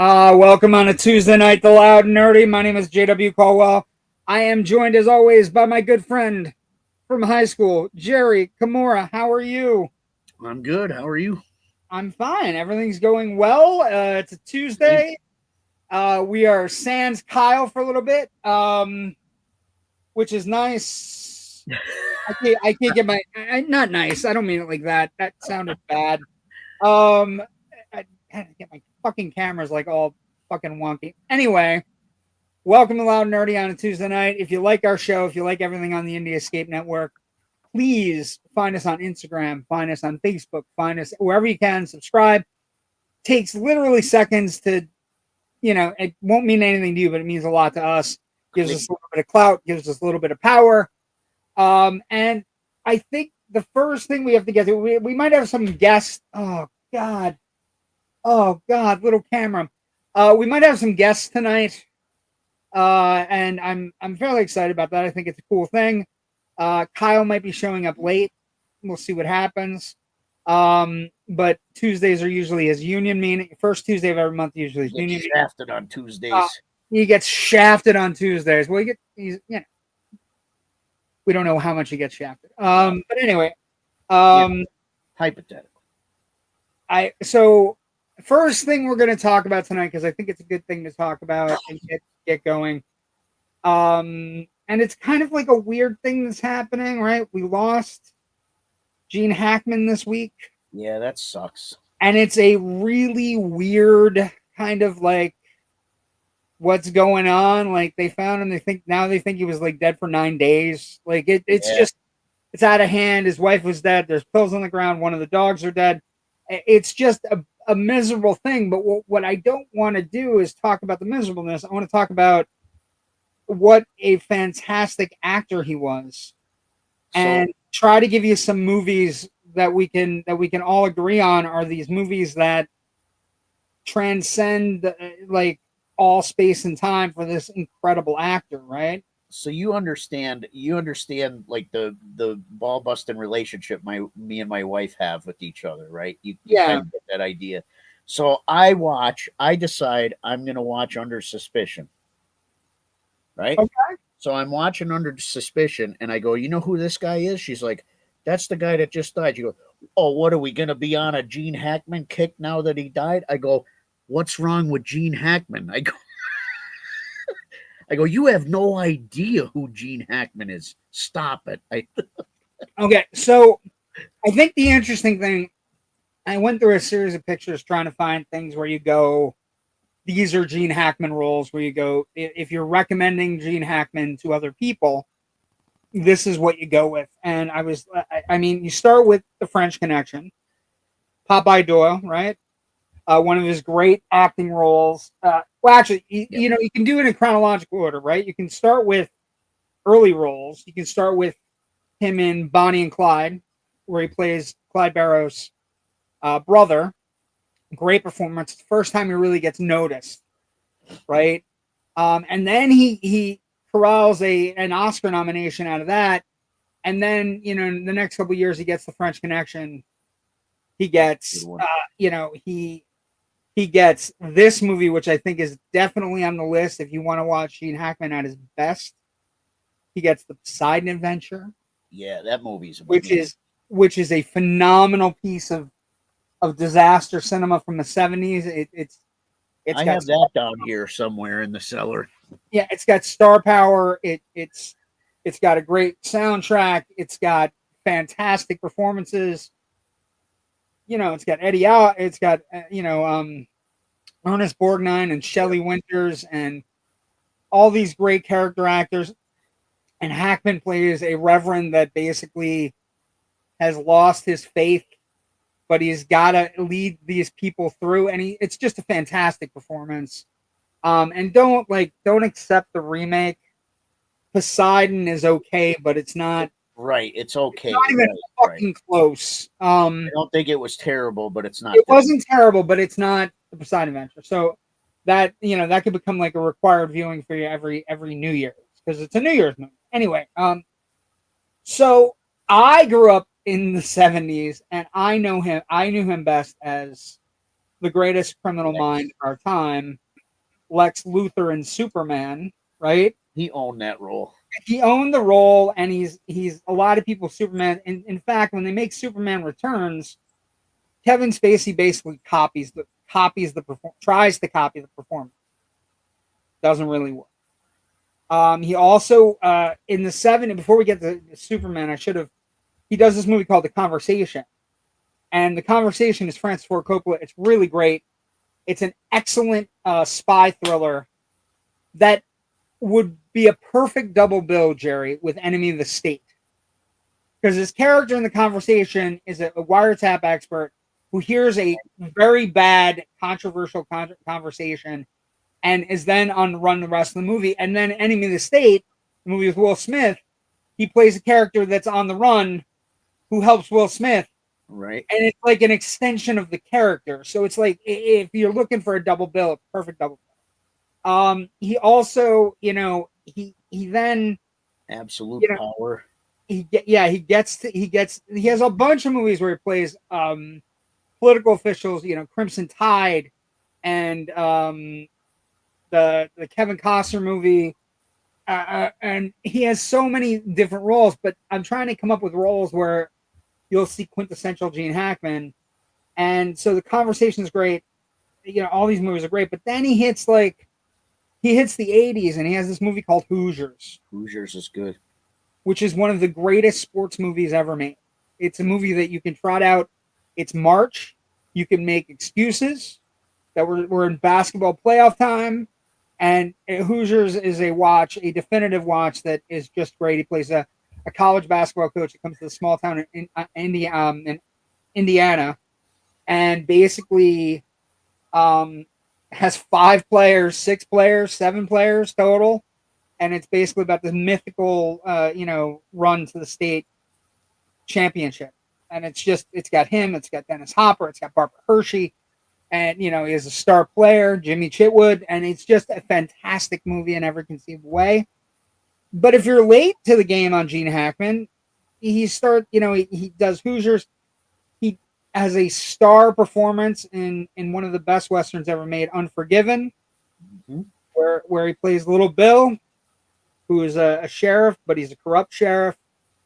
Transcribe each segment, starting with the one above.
Welcome on a Tuesday night, the loud and nerdy. My name is JW Colwell. I am joined as always by my good friend from high school, Jerry Kamora. How are you? I'm good. How are you? I'm fine. Everything's going well. It's a Tuesday. We are sans Kyle for a little bit, which is nice. I can't get not nice. I don't mean it like that. That sounded bad. I had to get my fucking cameras like all fucking wonky. Anyway, welcome to Loud and Nerdy on a Tuesday night. If you like our show, if you like everything on the Indie Escape Network, please find us on Instagram, find us on Facebook, find us wherever you can. Subscribe. Takes literally seconds to, it won't mean anything to you, but it means a lot to us. Gives us a little bit of clout, gives us a little bit of power. And I think the first thing we have to get to, we might have some guests. Oh God, little camera. We might have some guests tonight. And I'm fairly excited about that. I think it's a cool thing. Kyle might be showing up late. We'll see what happens. But Tuesdays are usually his union meeting. First Tuesday of every month usually is union. Shafted on Tuesdays. He gets shafted on Tuesdays. Well, we don't know how much he gets shafted. But anyway, hypothetical. So first thing we're going to talk about tonight, because I think it's a good thing to talk about and get going. And it's kind of like a weird thing that's happening, right? We lost Gene Hackman this week. Yeah, that sucks. And it's a really weird kind of like what's going on. Like they found him. They think he was like dead for 9 days. Like it's out of hand. His wife was dead. There's pills on the ground. One of the dogs are dead. It's just a miserable thing. But what I don't want to do is talk about the miserableness. I want to talk about what a fantastic actor he was, and try to give you some movies that we can all agree on are these movies that transcend like all space and time for this incredible actor, right? So you understand like the ball busting relationship me and my wife have with each other, right? You kind of get that idea. So I decide I'm going to watch Under Suspicion. Right? Okay. So I'm watching Under Suspicion and I go, you know who this guy is? She's like, that's the guy that just died. You go, oh, what are we going to be on a Gene Hackman kick now that he died? I go, what's wrong with Gene Hackman? I go, you have no idea who Gene Hackman is. Stop it. Okay, so I think the interesting thing, I went through a series of pictures trying to find things where you go, these are Gene Hackman roles, where you go, if you're recommending Gene Hackman to other people, this is what you go with. And you start with The French Connection, Popeye Doyle, right? One of his great acting roles. You can do it in chronological order, right? You can start with early roles. You can start with him in Bonnie and Clyde, where he plays Clyde Barrow's brother. Great performance. It's the first time he really gets noticed, right? And then he corrals an Oscar nomination out of that. And then, in the next couple of years, he gets The French Connection. He gets, he gets this movie, which I think is definitely on the list if you want to watch Gene Hackman at his best. He gets The Poseidon Adventure. Yeah, that movie's which is a phenomenal piece of disaster cinema from the 70s. I have that down here somewhere in the cellar. Yeah, it's got star power. It's got a great soundtrack. It's got fantastic performances. It's got Eddie out. It's got Ernest Borgnine and Shelley Winters and all these great character actors. And Hackman plays a reverend that basically has lost his faith, but he's got to lead these people through. And it's just a fantastic performance. And don't accept the remake. Poseidon is okay, but it's not. Right, it's okay. It's not even fucking close. I don't think it was terrible, but it's not. It wasn't terrible, but it's not The Poseidon Adventure. So that that could become like a required viewing for you every New Year's, because it's a New Year's movie. Anyway, so I grew up in the 70s, and I knew him best as the greatest criminal mind of our time, Lex Luthor in Superman, right? He owned that role. He owned the role, and he's a lot of people's Superman. In fact, when they make Superman Returns, Kevin Spacey basically tries to copy the performance. Doesn't really work. He also in the 70s, before we get to Superman, he does this movie called The Conversation. And The Conversation is Francis Ford Coppola. It's really great. It's an excellent spy thriller that would be a perfect double bill, Jerry, with Enemy of the State. Because his character in The Conversation is a wiretap expert who hears a very bad, controversial conversation and is then on the run the rest of the movie. And then Enemy of the State, the movie with Will Smith, he plays a character that's on the run who helps Will Smith. Right. And it's like an extension of the character. So it's like, if you're looking for a double bill, a perfect double bill. He also, he then absolute power. He has a bunch of movies where he plays political officials, Crimson Tide and the Kevin Costner movie. And he has so many different roles, but I'm trying to come up with roles where you'll see quintessential Gene Hackman. And so The Conversation is great. All these movies are great, but then he hits the 80s and he has this movie called Hoosiers. Hoosiers is good. Which is one of the greatest sports movies ever made. It's a movie that you can trot out. It's March. You can make excuses that we're in basketball playoff time. And Hoosiers is a definitive watch that is just great. He plays a college basketball coach that comes to the small town in Indiana, and basically has 5 players, 6 players, 7 players total, and it's basically about the mythical, run to the state championship. And it's got him, it's got Dennis Hopper, it's got Barbara Hershey, and he has a star player, Jimmy Chitwood, and it's just a fantastic movie in every conceivable way. But if you're late to the game on Gene Hackman, he does Hoosiers. He has a star performance in one of the best Westerns ever made, Unforgiven, where he plays Little Bill, who is a sheriff, but he's a corrupt sheriff,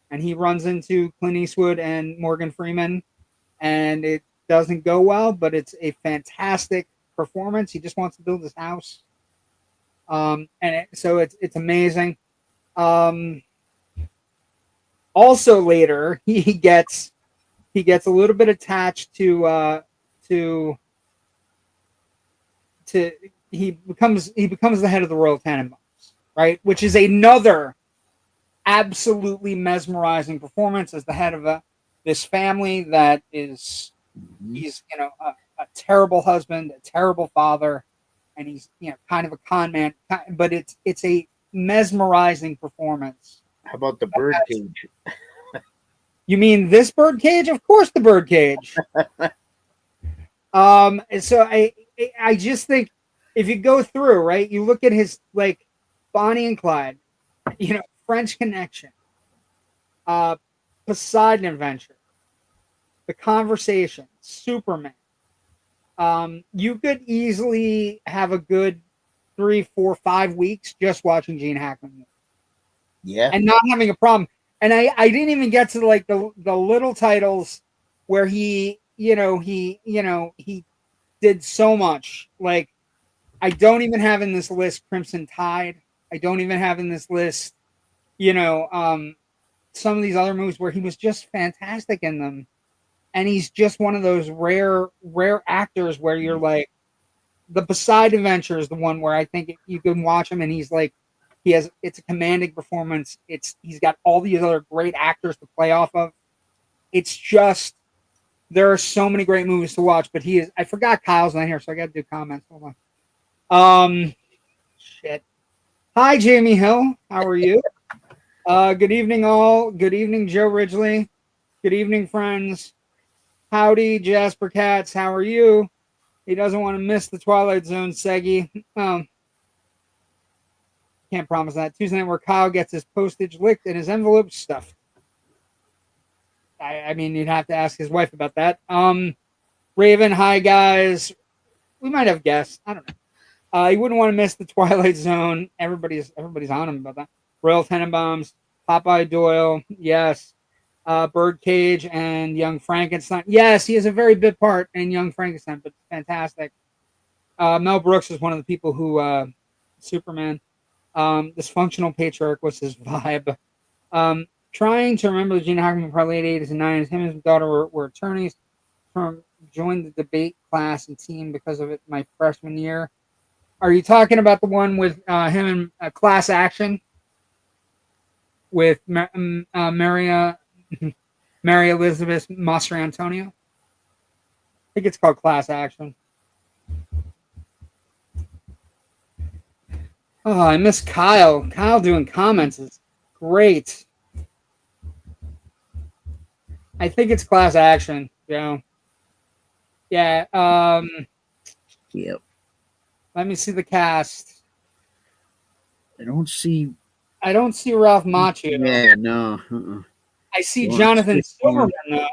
and he runs into Clint Eastwood and Morgan Freeman, and it doesn't go well, but it's a fantastic performance. He just wants to build his house, so it's amazing. Also later he gets a little bit attached to he becomes the head of the Royal Tenenbaums, right? Which is another absolutely mesmerizing performance as the head of this family that is, he's a terrible husband, a terrible father, and he's kind of a con man, but it's a mesmerizing performance. How about the birdcage? You mean this birdcage? Of course, the birdcage. So I just think if you go through, right, you look at his Bonnie and Clyde, French Connection, Poseidon Adventure, The Conversation, Superman. You could easily have a good 3, 4, 5 weeks just watching Gene Hackman. Yeah. And not having a problem. And I didn't even get to the little titles where he did so much. Like, I don't even have in this list Crimson Tide. I don't even have in this list, some of these other movies where he was just fantastic in them. And he's just one of those rare actors where you're like, the Poseidon Adventure is the one where I think you can watch him and he's like, it's a commanding performance. He's got all these other great actors to play off of. It's just, there are so many great movies to watch, but I forgot Kyle's not here, so I got to do comments. Hold on. Shit. Hi, Jamie Hill. How are you? Good evening, all. Good evening, Joe Ridgely. Good evening, friends. Howdy, Jasper Katz. How are you? He doesn't want to miss the Twilight Zone seggy. Can't promise that. Tuesday night where Kyle gets his postage licked and his envelope stuffed. I mean, you'd have to ask his wife about that. Raven, hi guys. we might have guests. I don't know. You wouldn't want to miss the Twilight Zone. Everybody's on him about that. Royal Tenenbaums, Popeye Doyle, yes. Birdcage and Young Frankenstein. Yes, he has a very big part in Young Frankenstein, but fantastic. Mel Brooks is one of the people who Superman. Dysfunctional Patriarch was his vibe. Trying to remember the Gene Hackman from late 80s and 90s. Him and his daughter were attorneys. Joined the debate class and team because of it my freshman year. Are you talking about the one with him in Class Action with Maria Elizabeth Master Antonio? I think it's called Class Action. Oh, I miss Kyle. Kyle doing comments is great. I think it's Class Action. Yeah. Yeah. Yep. Let me see the cast. I don't see Ralph Macchio. Yeah, no. I see Jonathan Silverman though.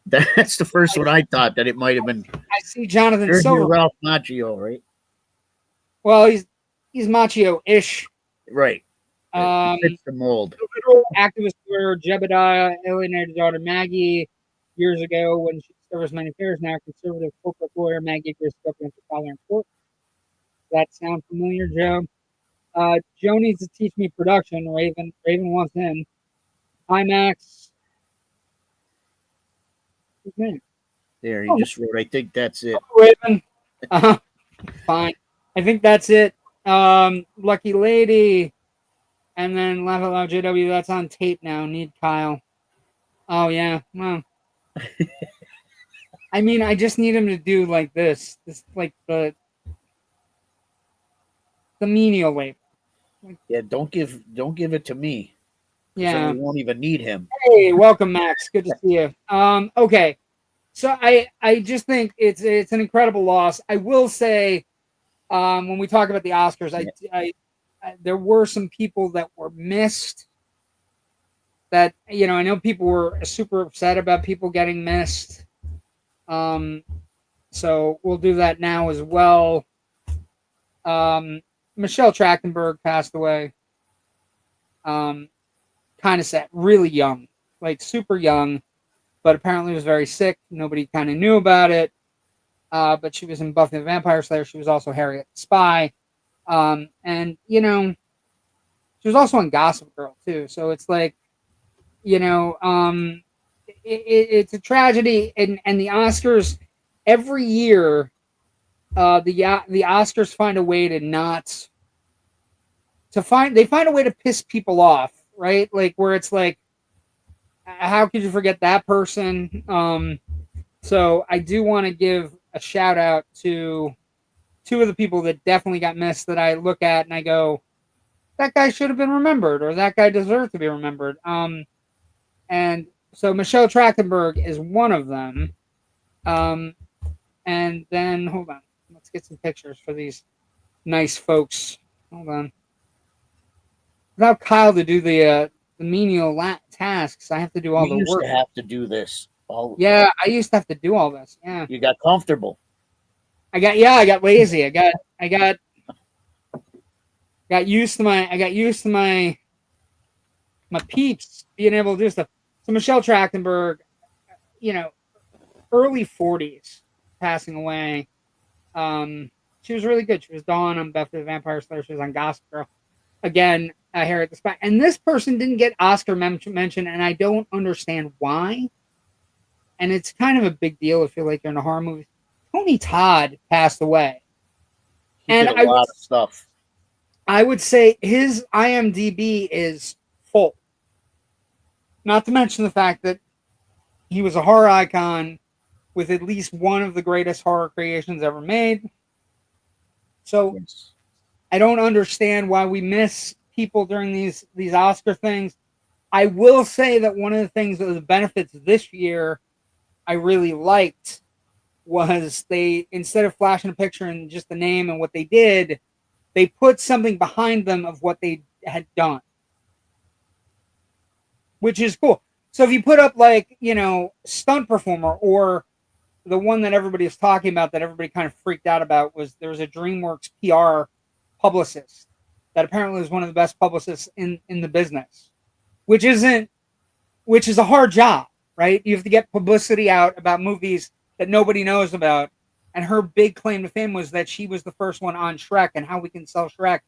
That's the first one I thought that it might have been. I see Jonathan There's your Silverman. Ralph Macchio, right? Well, he's Macchio-ish. Right. Fits the mold. Activist lawyer Jebediah alienated daughter Maggie years ago when she serviced many affairs. Now conservative corporate lawyer Maggie agrees to go into father in court. Does that sound familiar, Joe? Joe needs to teach me production. Raven wants him. IMAX. Who's name? There, he just wrote, I think that's it. Raven. Fine. I think that's it. Lucky Lady. And then Laugh Out Loud JW, that's on tape now. Need Kyle. Oh, yeah. Well. I mean, I just need him to do like this. This like the menial way. Yeah, don't give it to me. Yeah. We won't even need him. Hey, welcome, Max. Good to see you. Okay. So I just think it's an incredible loss. I will say, when we talk about the Oscars, I there were some people that were missed. That I know people were super upset about people getting missed. So we'll do that now as well. Michelle Trachtenberg passed away. Kind of sad, really young, like super young, but apparently was very sick. Nobody kind of knew about it. But she was in Buffy the Vampire Slayer. She was also Harriet the Spy. And she was also on Gossip Girl too. So it's like, it's a tragedy. And the Oscars every year, the Oscars find a way they find a way to piss people off, right? Like where it's like, how could you forget that person? So I do want to give a shout out to two of the people that definitely got missed that I look at and I go, that guy should have been remembered, or that guy deserved to be remembered. And so Michelle Trachtenberg is one of them. And then hold on, let's get some pictures for these nice folks. Hold on. Without Kyle to do the menial tasks, I have to do all the work. To have to do this. Yeah, I used to have to do all this. Yeah. You got comfortable. I got lazy. I got used to my peeps being able to do stuff. So Michelle Trachtenberg, early 40s, passing away. She was really good. She was Dawn on Buffy the Vampire Slayer. She was on Gossip Girl. Again, Harriet the Spy. And this person didn't get Oscar mention, and I don't understand why. And it's kind of a big deal if you're like you're in a horror movie. Tony Todd passed away. He did a lot of stuff. I would say his IMDb is full. Not to mention the fact that he was a horror icon with at least one of the greatest horror creations ever made. So yes. I don't understand why we miss people during these Oscar things. I will say that one of the things that was the benefits this year I really liked was they, instead of flashing a picture and just the name and what they did, they put something behind them of what they had done, which is cool. So if you put up like, stunt performer or the one that everybody was talking about, that everybody kind of freaked out about, was there was a DreamWorks PR publicist that apparently is one of the best publicists in the business, which is a hard job, right? You have to get publicity out about movies that nobody knows about. And her big claim to fame was that she was the first one on Shrek and how we can sell Shrek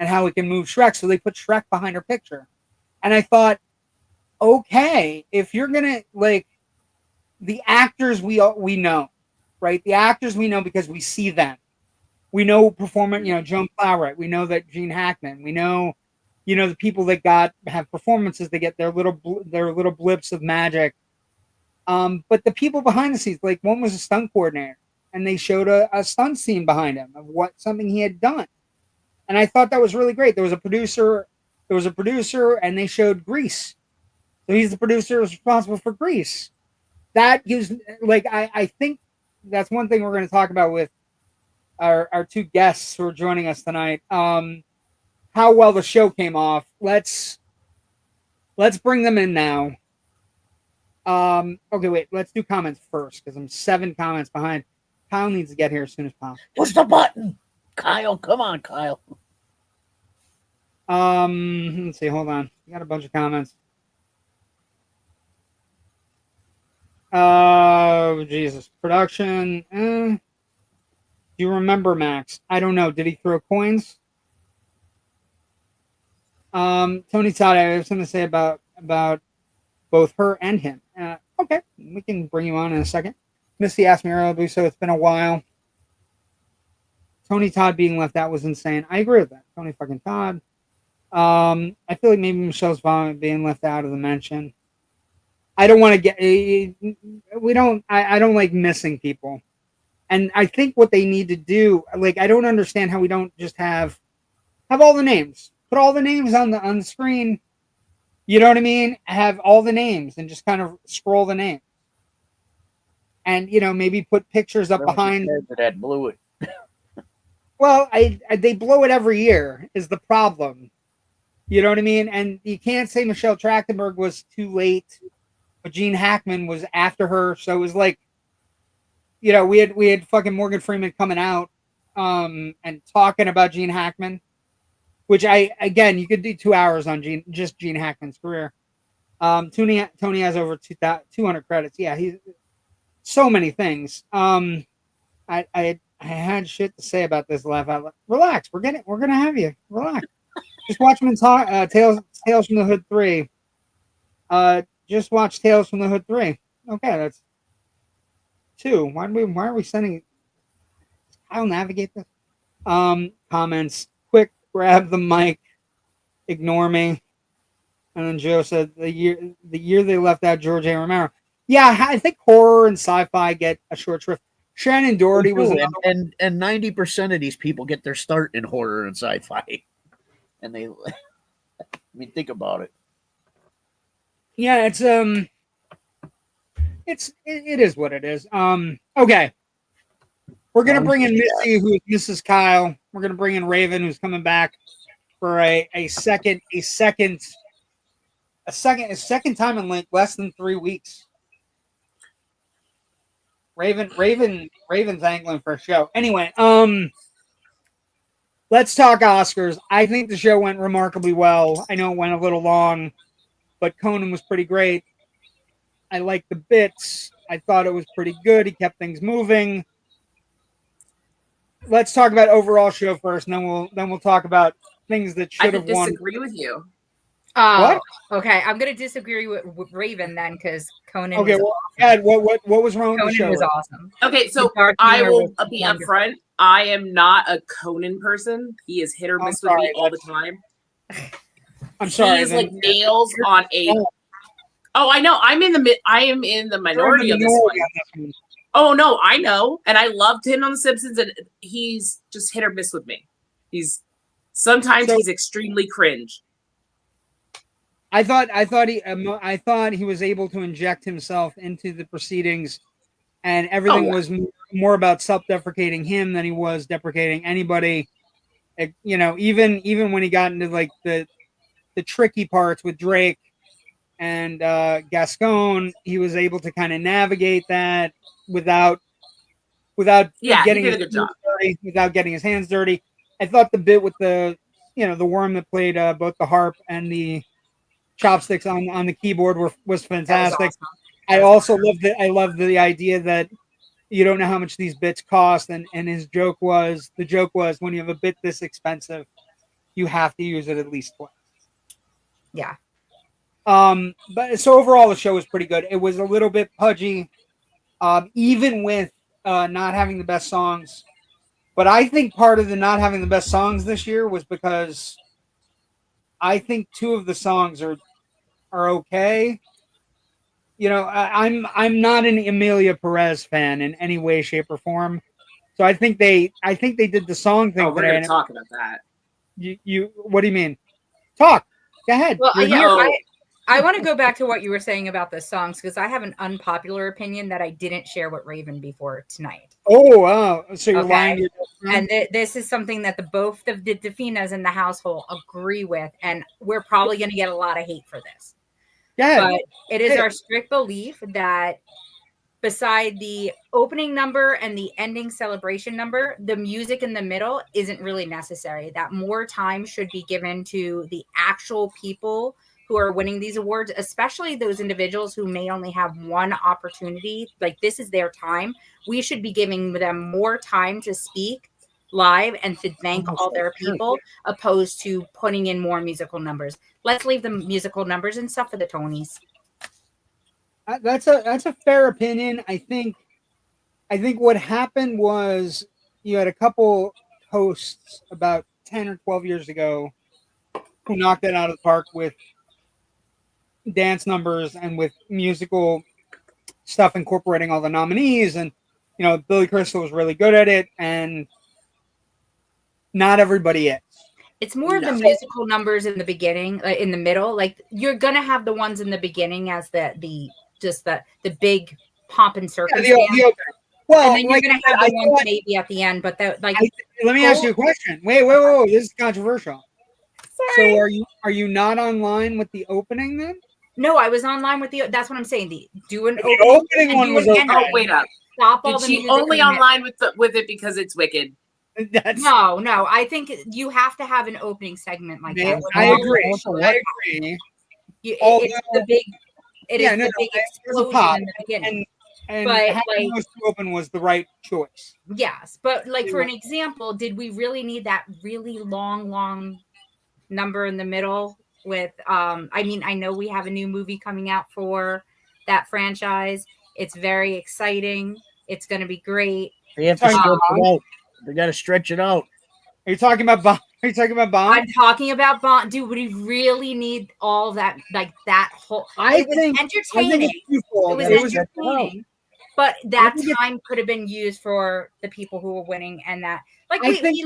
and how we can move Shrek. So they put Shrek behind her picture. And I thought, okay, if you're gonna, like, the actors we know, right? The actors we know because we see them. We know performance, Joan Plowright. We know that Gene Hackman. We know, the people that have performances. They get their little blips of magic. But the people behind the scenes, like one was a stunt coordinator, and they showed a stunt scene behind him of something he had done, and I thought that was really great. There was a producer, and they showed Grease. So he's the producer responsible for Grease. That gives, like, I think that's one thing we're going to talk about with our two guests who are joining us tonight. How well the show came off. Let's bring them in now. Okay, wait. Let's do comments first because I'm 7 comments behind. Kyle needs to get here as soon as possible. Push the button, Kyle. Come on, Kyle. Let's see. Hold on. We got a bunch of comments. Oh, Jesus. Production. Do you remember Max? I don't know. Did he throw coins? Tony Todd, I have something to say about both her and him. Okay, we can bring you on in a second. Missy asked me earlier, so it's been a while. Tony Todd being left out was insane. I agree with that. Tony fucking Todd. I feel like maybe Michelle's being left out of the mention. I don't want to get. I don't like missing people, and I think what they need to do. Like, I don't understand how we don't just have all the names. Put all the names on the screen. You know what I mean? Have all the names and just kind of scroll the names, and maybe put pictures up behind. That blew it. Well, they blow it every year is the problem. You know what I mean? And you can't say Michelle Trachtenberg was too late, but Gene Hackman was after her. So it was like, we had fucking Morgan Freeman coming out and talking about Gene Hackman, which you could do 2 hours on Gene Hackman's career. Tony has over 200 credits. Yeah, he's so many things. I had shit to say about this. Laugh out loud. Relax. We're gonna have you. Relax. Just watch him in Tales from the Hood 3. Just watch Tales from the Hood 3. Okay, that's 2. Why are we sending? I'll navigate this. Comments. Quick, grab the mic. Ignore me. And then Joe said the year they left out George A. Romero. Yeah, I think horror and sci-fi get a short shrift. Shannon Doherty was another and 90% of these people get their start in horror and sci-fi, and they. I mean, think about it. Yeah, it is what it is. Okay, we're gonna bring in Missy, who's Mrs. Kyle. We're gonna bring in Raven, who's coming back for a second time in like less than 3 weeks. Raven's angling for a show. Anyway, let's talk Oscars. I think the show went remarkably well. I know it went a little long, but Conan was pretty great. I liked the bits. I thought it was pretty good. He kept things moving. Let's talk about overall show first, and then we'll talk about things that should have won. I disagree with you. What? Okay, I'm gonna disagree with Raven then because Conan. Okay, was well, awesome. Ed, what was wrong with the show? Conan was awesome. Okay, so I will be upfront. I am not a Conan person. He is hit or miss with me all the time. I'm sorry. He's like nails on a. Oh, I know. I am in the minority of this one. Oh no, I know, and I loved him on The Simpsons, and he's just hit or miss with me. He's extremely cringe. I thought he was able to inject himself into the proceedings, and everything was more about self-deprecating him than he was deprecating anybody. Even when he got into like the tricky parts with Drake and Gascon, he was able to kind of navigate that without without Yeah, he getting did a his good job. hands dirty, without getting his hands dirty. I thought the bit with the the worm that played both the harp and the chopsticks on the keyboard was fantastic. awesome. I also loved the idea that you don't know how much these bits cost, and the joke was when you have a bit this expensive, you have to use it at least twice. Yeah. But so overall the show was pretty good. It was a little bit pudgy, even with not having the best songs. But I think part of the not having the best songs this year was because I think two of the songs are okay. I'm not an Emilia Perez fan in any way, shape, or form. So I think they did the song thing Oh, we're today. gonna talk about that. You what do you mean? Talk. Go ahead. Well, You're yeah, here. I want to go back to what you were saying about the songs because I have an unpopular opinion that I didn't share with Raven before tonight. Oh, wow. So you're Okay. lying to your girlfriend? And this is something that both of the Definas in the household agree with, and we're probably going to get a lot of hate for this. Yeah. But it is our strict belief that beside the opening number and the ending celebration number, the music in the middle isn't really necessary. That more time should be given to the actual people who are winning these awards, especially those individuals who may only have one opportunity. Like, this is their time. We should be giving them more time to speak live and to thank all their people, opposed to putting in more musical numbers. Let's leave the musical numbers and stuff for the Tonys. That's a fair opinion. I think what happened was you had a couple hosts about 10 or 12 years ago who knocked it out of the park with dance numbers and with musical stuff incorporating all the nominees, and Billy Crystal was really good at it, and not everybody is. It's more of the musical numbers in the beginning, in the middle. Like, you're gonna have the ones in the beginning as the big pomp and circumstance. Well, and then you're gonna have the ones maybe at the end, but let me ask you a question. Wait, this is controversial. Sorry. So are you not online with the opening then? No, I was online with that's what I'm saying. The opening one was okay. Oh, wait up. Stop Did all the she music only online with it because it's wicked? No. I think you have to have an opening segment like that. I agree. It's the big. It is the big explosion in the beginning. And having those two open was the right choice. Yes, but for an example, did we really need that really long number in the middle? With I mean, I know we have a new movie coming out for that franchise. It's very exciting. It's going to be great. They have to stretch it out. They got to stretch it out. Are you talking about Bond? Are you talking about Bond? I'm talking about Bond. Do we really need all that? Like that whole? It was entertaining. It was entertaining. But that time could have been used for the people who were winning, and that I think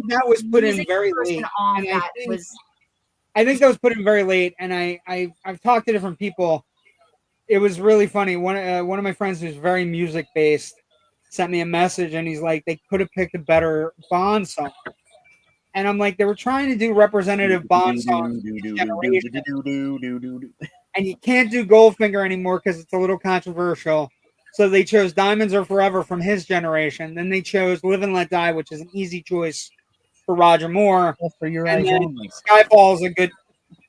that was put in very late. I think that was put in very late, and I've talked to different people. It was really funny. One of my friends who's very music based sent me a message, and he's like, they could have picked a better Bond song. And I'm like, they were trying to do representative Bond songs, and you can't do Goldfinger anymore because it's a little controversial. So they chose Diamonds Are Forever from his generation. Then they chose Live and Let Die, which is an easy choice for Roger Moore. For Your Eyes Only. Skyfall is a good.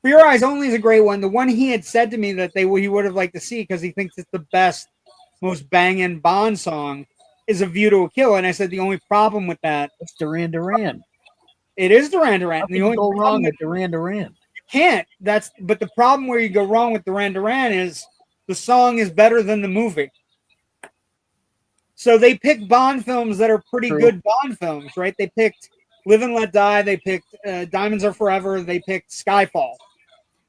For Your Eyes Only is a great one. The one he had said to me that he would have liked to see because he thinks it's the best, most banging Bond song is A View to a Kill. And I said the only problem with that, it's Duran Duran. It is Duran Duran. The only go wrong with Duran Duran. You can't. But the problem where you go wrong with Duran Duran is the song is better than the movie. So they picked Bond films that are pretty good Bond films, right? They picked Live and Let Die. They picked Diamonds Are Forever. They picked Skyfall.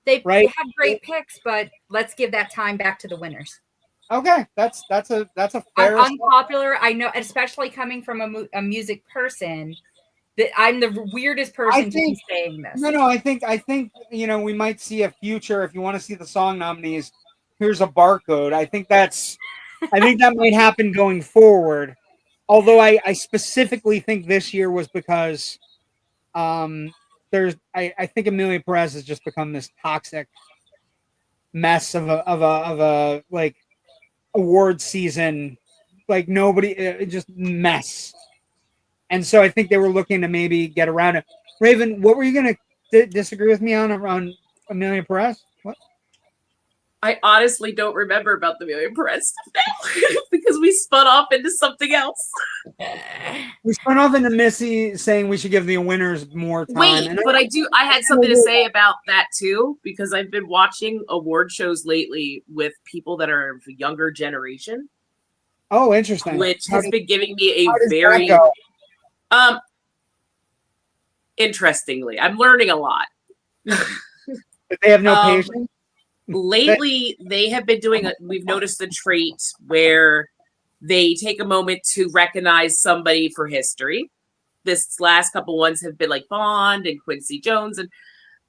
They have great picks, but let's give that time back to the winners. Okay, that's a fair. Unpopular, I know, especially coming from a music person. That I'm the weirdest person to be saying this. No, I think we might see a future. If you want to see the song nominees, here's a barcode. I think that might happen going forward. Although I specifically think this year was because I think Emilia Perez has just become this toxic mess of a like award season like nobody, just mess. And so I think they were looking to maybe get around it. Raven, what were you going to disagree with me on Amelia Perez? What? I honestly don't remember about the Amelia Perez stuff now because we spun off into something else. We spun off into Missy saying we should give the winners more time. Wait, but I had something to say about that too, because I've been watching award shows lately with people that are of the younger generation. Oh, interesting. Which has been giving me a very interestingly, I'm learning a lot. But they have no patience. Lately, they have been doing we've noticed a trait where they take a moment to recognize somebody for history. This last couple ones have been like Bond and Quincy Jones. And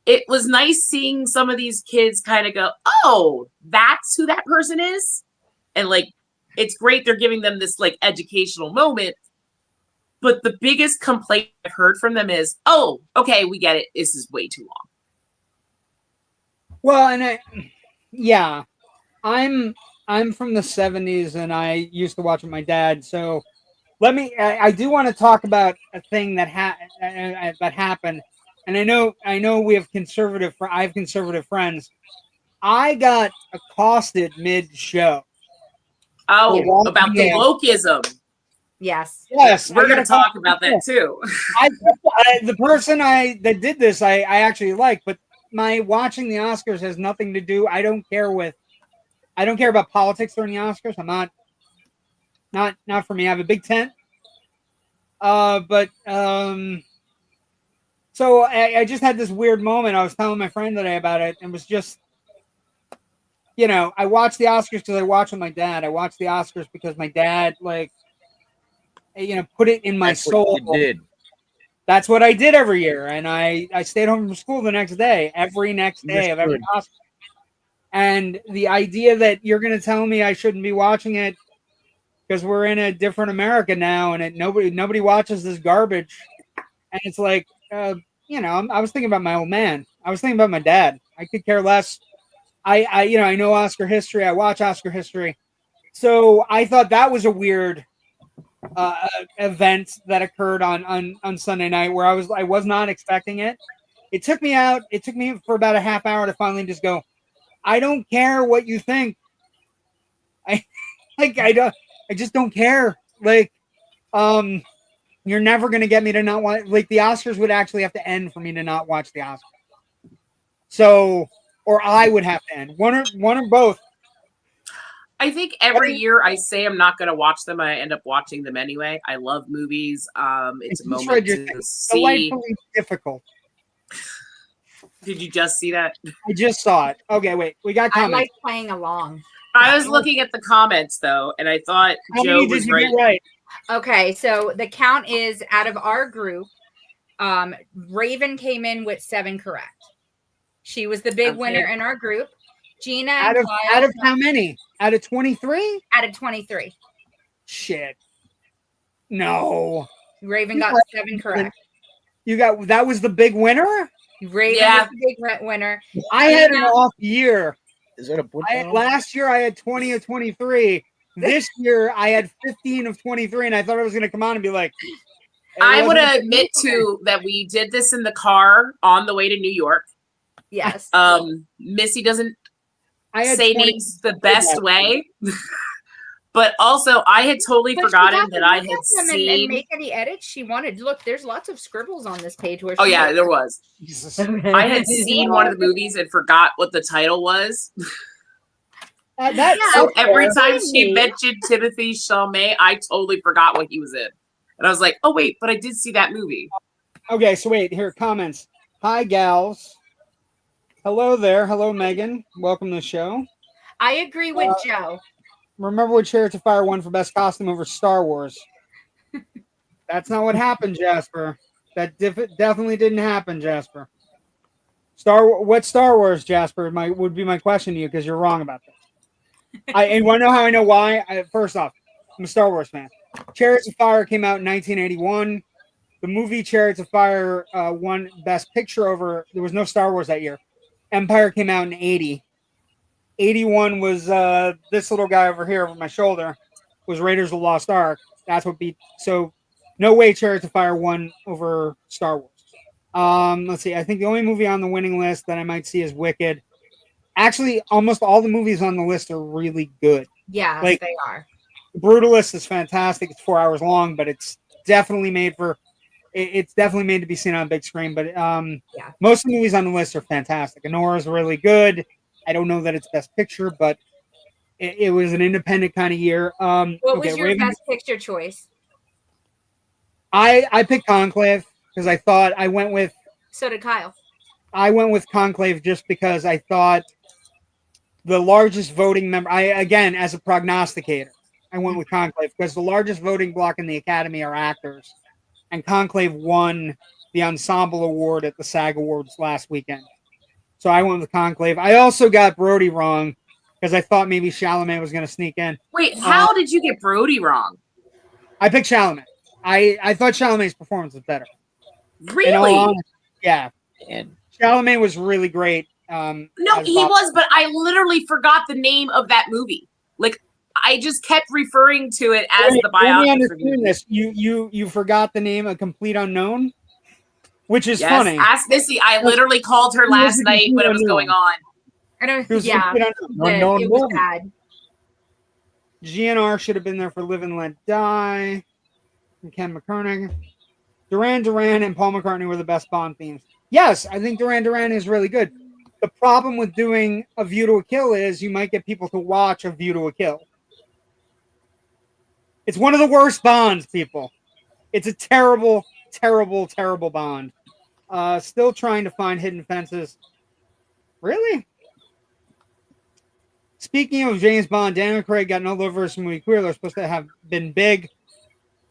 it was nice seeing some of these kids kind of go, oh, that's who that person is. And like, it's great. They're giving them this like educational moment. But the biggest complaint I've heard from them is, oh, okay, we get it. This is way too long. Well, and I'm from the 70s and I used to watch with my dad. So I do want to talk about a thing that happened. And I know we have I have conservative friends. I got accosted mid-show. Oh, about the wokeism. Yes. We're going to talk about that too. The person that did this, I actually like, but my watching the Oscars has nothing to do. I don't care about politics during the Oscars. I'm not for me. I have a big tent. So I just had this weird moment. I was telling my friend today about it, and it was just, I watched the Oscars because I watch with my dad. I watched the Oscars because my dad, like, put it in my soul. What you did. That's what I did every year, and I stayed home from school the next day, every next day of every Oscar. And the idea that you're going to tell me I shouldn't be watching it because we're in a different America now, and nobody watches this garbage, and it's like, I was thinking about my old man. I was thinking about my dad. I could care less. I know Oscar history. I watch Oscar history, so I thought that was a weird event that occurred on Sunday night where I was not expecting it. It took me for about a half hour to finally just go, I don't care what you think. I just don't care. Like, you're never going to get me to not watch, like, the Oscars would actually have to end for me to not watch the Oscars. So, or I would have to end one or both. I think every year I say I'm not going to watch them. I end up watching them anyway. I love movies. It's a moment to see. Delightfully difficult. Did you just see that? I just saw it. Okay, wait. We got comments. I like playing along. I was looking at the comments though, and I thought Joe was right. Okay, so the count is out of our group. Raven came in with 7 correct. She was the big winner in our group. Gina out of how many? Out of 23? Out of 23. Shit. No. Raven got 7 correct. That was the big winner? Raven was the big winner. I had an off year. Is that last year I had 20 of 23. This year I had 15 of 23, and I thought I was going to come on and be like, I would admit too that we did this in the car on the way to New York. Yes. Missy doesn't say names the best way. But also, I had totally forgotten that I had seen. And make any edits she wanted. Look, there's lots of scribbles on this page. Where there was. I had seen one of the movies and forgot what the title was. So every time she mentioned Timothée Chalamet, I totally forgot what he was in. And I was like, oh, wait, but I did see that movie. Okay, so wait, here, comments. Hi, gals. Hello there. Hello, Megan. Welcome to the show. I agree with Joe. Remember when Chariots of Fire won for Best Costume over Star Wars? That's not what happened, Jasper. That definitely didn't happen, Jasper. What Star Wars, Jasper, would be my question to you, because you're wrong about this. And you want to know how I know why? First off, I'm a Star Wars fan. Chariots of Fire came out in 1981. The movie Chariots of Fire won Best Picture over. There was no Star Wars that year. Empire came out in 80. 81 was this little guy over here over my shoulder. was Raiders of the Lost Ark. That's what beat. So, no way Chariots of Fire won over Star Wars. Let's see. I think the only movie on the winning list that I might see is Wicked. Actually, almost all the movies on the list are really good. Yes, like, they are. Brutalist is fantastic. It's 4 hours long, but it's definitely made for. It's definitely made to be seen on a big screen. But most of the movies on the list are fantastic. Anora is really good. I don't know that it's Best Picture, but it was an independent kind of year. What was your Best Picture choice? I picked Conclave because I thought I went with. So did Kyle. I went with Conclave just because I thought the largest voting member. Again, as a prognosticator, I went with Conclave because the largest voting block in the Academy are actors, and Conclave won the Ensemble Award at the SAG Awards last weekend. So I went with Conclave. I also got Brody wrong because I thought maybe Chalamet was going to sneak in. Wait, how did you get Brody wrong? I picked Chalamet. I thought Chalamet's performance was better. Really? Yeah. And Chalamet was really great. No, he was, but I literally forgot the name of that movie. Like, I just kept referring to it as the biography. This. You forgot the name, A Complete Unknown, which is funny. Ask Missy. I literally called her last night when it was going on. I don't. It was bad. GNR should have been there for Live and Let Die. And Ken McCormick. Duran Duran and Paul McCartney were the best Bond themes. Yes, I think Duran Duran is really good. The problem with doing A View to a Kill is you might get people to watch A View to a Kill. It's one of the worst Bonds, people. It's a terrible, terrible, terrible Bond. Still trying to find Hidden Fences. Really? Speaking of James Bond, Daniel Craig got no love versus movie queer. They're supposed to have been big.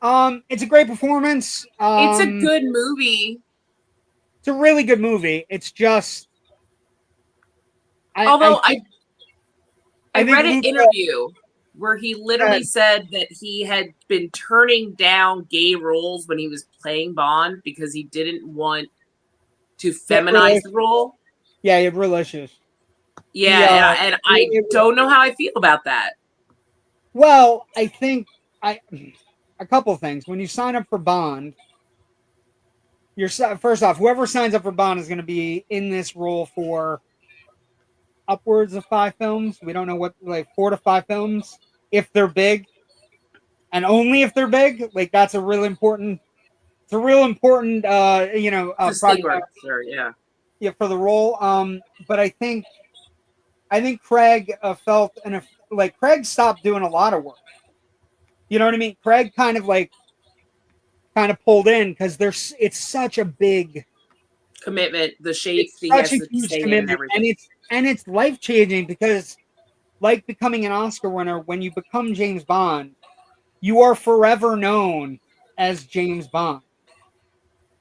It's a great performance. It's a good movie. It's a really good movie. It's just. I read an interview where he literally said that he had been turning down gay roles when he was playing Bond because he didn't want to feminize the role. Yeah, you have real issues. Yeah, and I don't know how I feel about that. Well, I think a couple of things. When you sign up for Bond, first off, whoever signs up for Bond is going to be in this role for upwards of 5 films. We don't know what, like 4 to 5 films, if they're big, and only if they're big. Like that's a real important. It's a real important, for the role. But I think Craig felt, and like Craig stopped doing a lot of work. You know what I mean? Craig kind of pulled in because it's such a big commitment. The shape, he has a huge commitment, and it's life changing because, like becoming an Oscar winner, when you become James Bond, you are forever known as James Bond.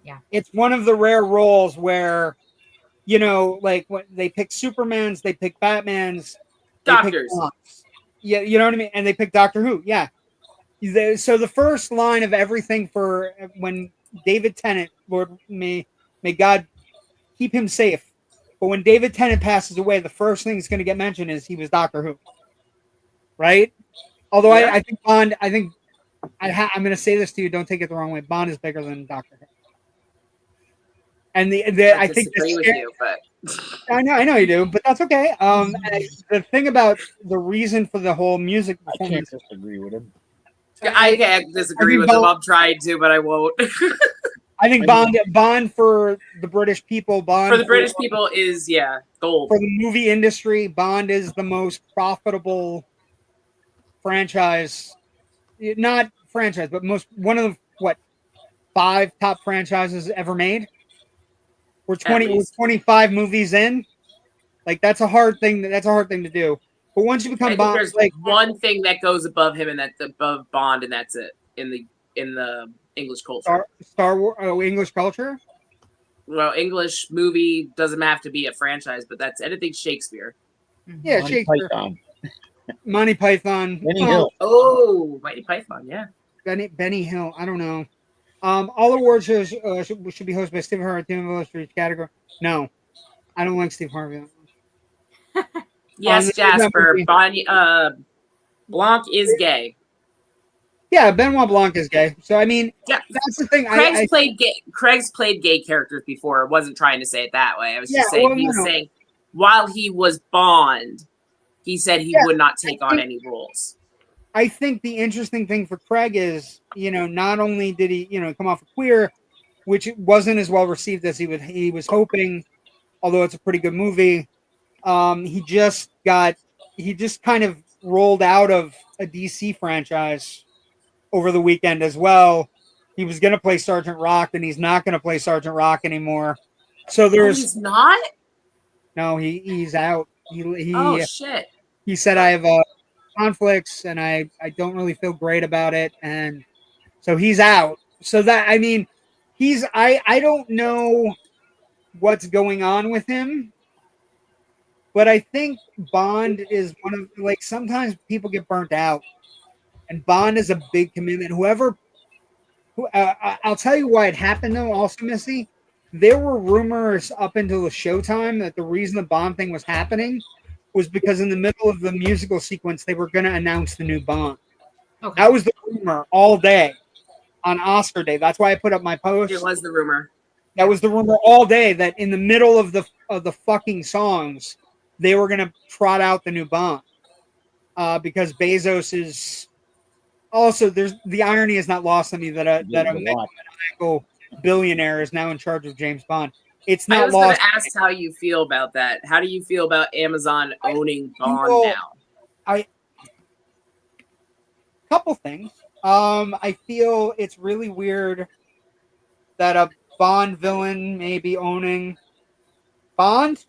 Yeah, it's one of the rare roles where, like when they pick Supermans, they pick Batmans, Doctors. Yeah, you know what I mean? And they pick Doctor Who. Yeah. So the first line of everything for when David Tennant, Lord, may God keep him safe. But when David Tennant passes away, the first thing that's going to get mentioned is he was Doctor Who. Right? Although I think Bond, I'm going to say this to you, don't take it the wrong way. Bond is bigger than Doctor Who. And I think with you, but I know you do, but that's okay. The thing about the reason for the whole music performance, I can't disagree with him. I can't disagree with him. I'm trying to, but I won't. I think Bond for the British people, British people is gold. For the movie industry, Bond is the most profitable franchise. Not franchise, but one of the 5 top franchises ever made. We're 25 movies in. Like that's a hard thing. That's a hard thing to do. But once you become Bond, there's like one thing that goes above him, and that's above Bond, and that's it in the English culture. Star Wars, English culture. Well, English movie doesn't have to be a franchise, but that's anything Shakespeare. Yeah, Monty Shakespeare. Python. Monty Python. Benny Hill. Oh, Monty Python. Yeah. Benny Hill. I don't know. All award shows should be hosted by Steve Harvey for each category. No, I don't like Steve Harvey. Yes, Jasper. Blanc is gay. Yeah, Benoit Blanc is gay. So I mean, Yeah. that's the thing. Craig's played gay characters before. I wasn't trying to say it that way. I was just Yeah, saying well, saying while he was Bond, he said he would not take on any roles. I think the interesting thing for Craig is, not only did he, come off a queer, which wasn't as well received as he was hoping, although it's a pretty good movie. He just kind of rolled out of a DC franchise over the weekend as well. He was going to play Sergeant Rock, and he's not going to play Sergeant Rock anymore. So he's not. No, he's out. Oh shit! He said, I have conflicts, and I don't really feel great about it, and so he's out. So that, I mean, I don't know what's going on with him, but I think Bond is one of, like, sometimes people get burnt out, and Bond is a big commitment. I'll tell you why it happened though. Also, Missy, there were rumors up until the showtime that the reason the Bond thing was happening was because in the middle of the musical sequence they were going to announce the new Bond. Okay. That was the rumor all day on Oscar day. That's why I put up my post. It was the rumor. That was the rumor all day, that in the middle of the fucking songs they were going to trot out the new Bond, because Bezos is also, the irony is not lost on me that a maniacal billionaire is now in charge of James Bond. It's not lost. I was going to ask how you feel about that. How do you feel about Amazon owning Bond now? Couple things. I feel it's really weird that a Bond villain may be owning Bond,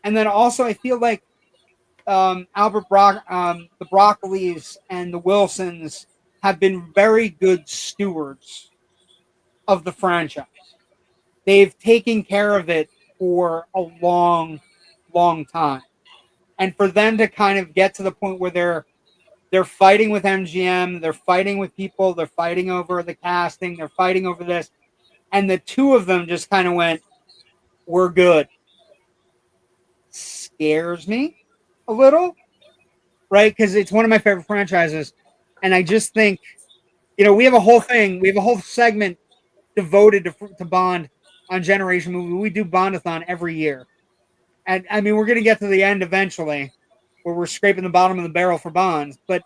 and then also I feel like the Broccolis and the Wilsons have been very good stewards of the franchise. They've taken care of it for a long, long time. And for them to kind of get to the point where they're fighting with MGM, they're fighting with people, they're fighting over the casting, they're fighting over this, and the two of them just kind of went, we're good. Scares me a little, right? Because it's one of my favorite franchises. And I just think, we have a whole segment devoted to Bond on Generation Movie. We do Bondathon every year. And I mean, we're going to get to the end eventually where we're scraping the bottom of the barrel for Bonds. But